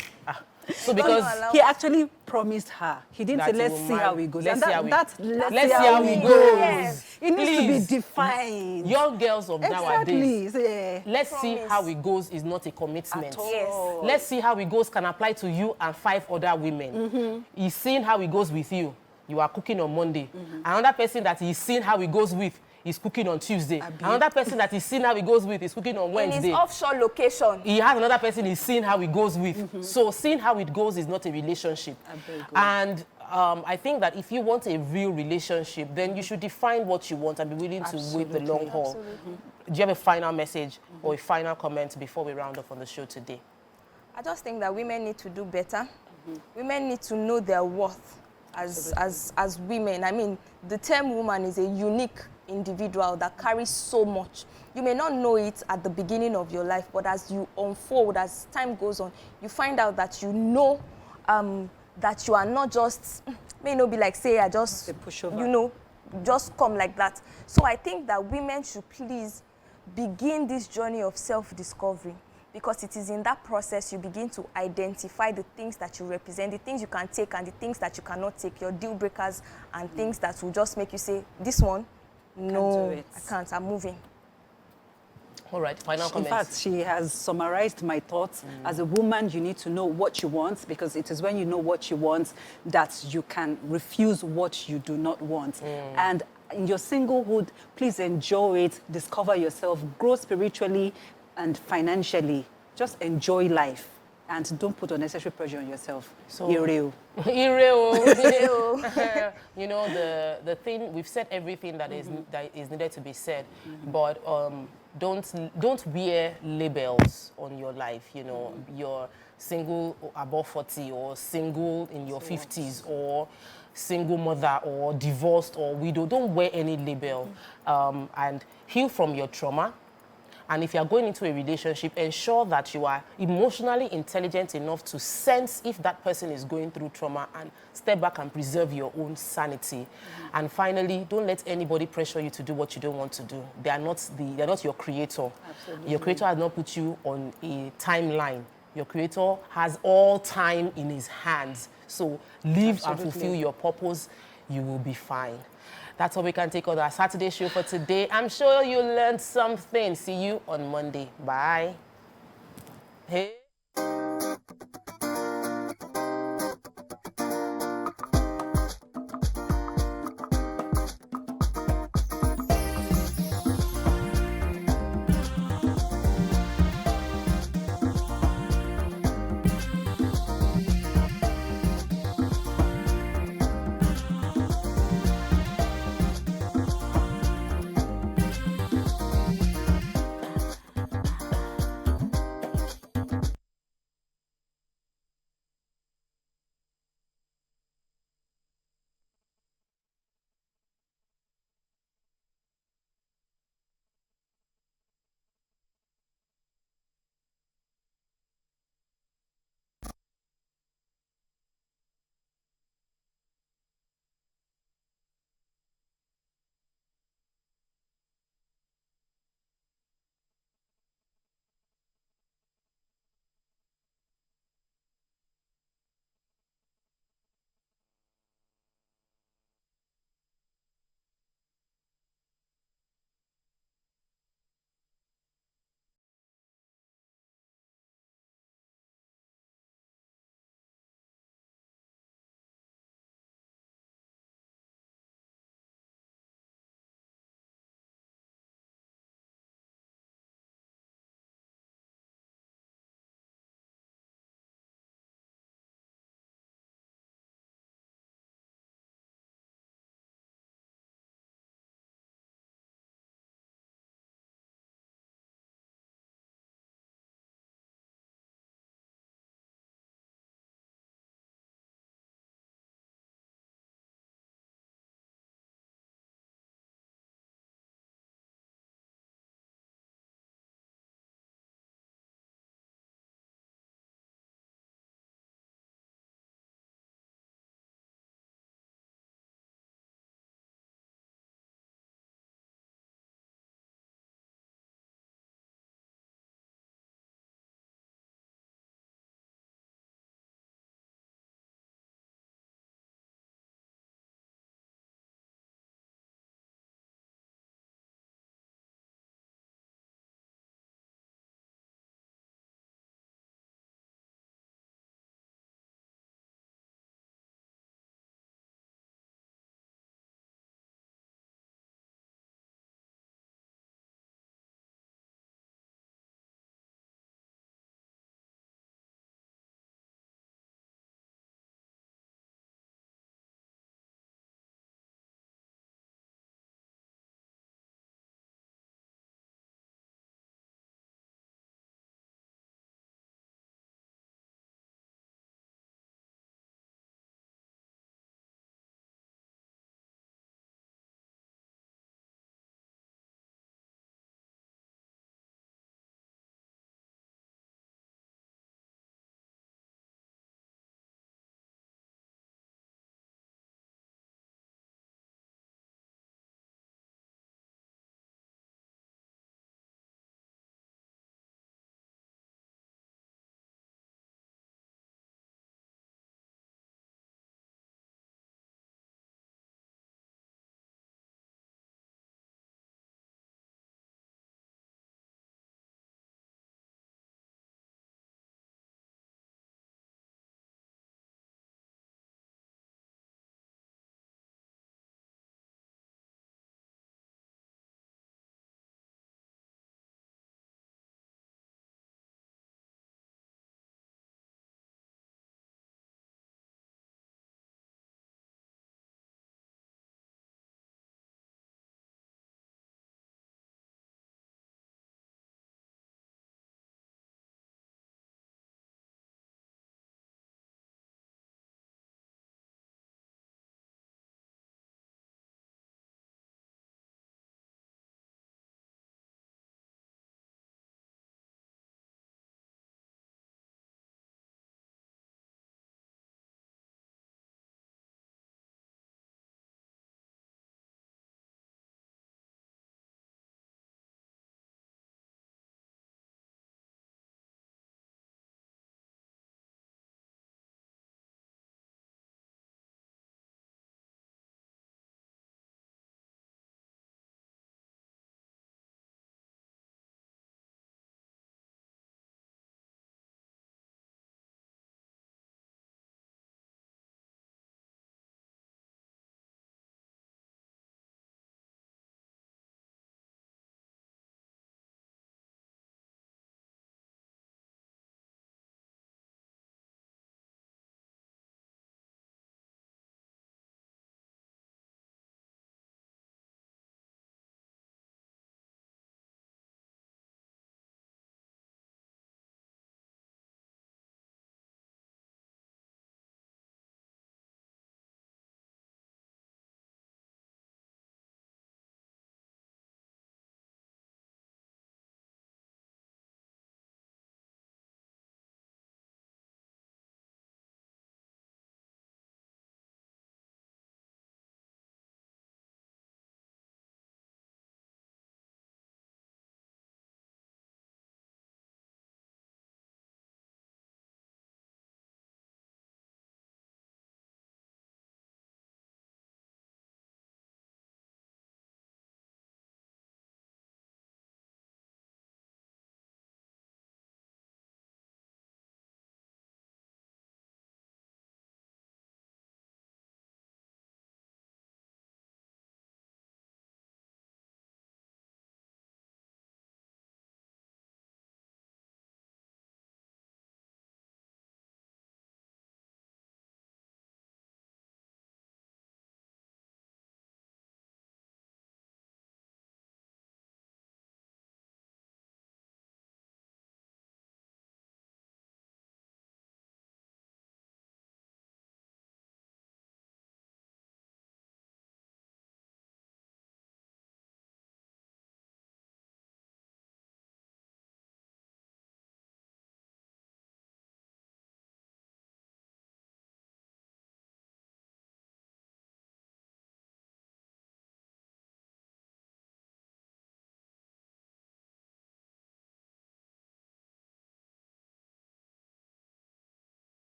So because he actually promised her. He didn't say, let's see how it goes. Let's see how it goes. Yes. It needs to be defined. Young girls of nowadays, let's Promise. see how it goes is not a commitment. Yes. Let's see how it goes can apply to you and 5 other women. He's seeing how it goes with you. You are cooking on Monday. Another person that he's seeing how it goes with is cooking on Tuesday. Another person that he's seeing how it goes with is cooking on Wednesday. In his offshore location. He has another person he's seeing how it goes with. So seeing how it goes is not a relationship. And I think that if you want a real relationship, then you should define what you want and be willing to wait the long haul. Do you have a final message or a final comment before we round off on the show today? I just think that women need to do better. Women need to know their worth. as women. I mean, the term woman is a unique individual that carries so much. You may not know it at the beginning of your life, but as you unfold, as time goes on, you find out that you know that you are not just, may not be like, say, I just, you know, just come like that. So I think that women should please begin this journey of self-discovery, because it is in that process you begin to identify the things that you represent, the things you can take and the things that you cannot take, your deal breakers and things that will just make you say, this one, no, I can't, I'm moving. All right, final comments. In fact, she has summarized my thoughts. As a woman, you need to know what you want, because it is when you know what you want that you can refuse what you do not want. And in your singlehood, please enjoy it, discover yourself, grow spiritually and financially. Just enjoy life and don't put unnecessary pressure on yourself. So, Ireo. You know, the thing, we've said everything that is needed to be said, but don't wear labels on your life. You know, you're single above 40 or single in your 50s or single mother or divorced or widow. Don't wear any label, and heal from your trauma. And if you are going into a relationship, ensure that you are emotionally intelligent enough to sense if that person is going through trauma and step back and preserve your own sanity. And finally, don't let anybody pressure you to do what you don't want to do. They are not your creator. Absolutely. Your creator has not put you on a timeline. Your creator has all time in his hands. So live and fulfill your purpose. You will be fine. That's all we can take on our Saturday show for today. I'm sure you learned something. See you on Monday. Bye. Hey.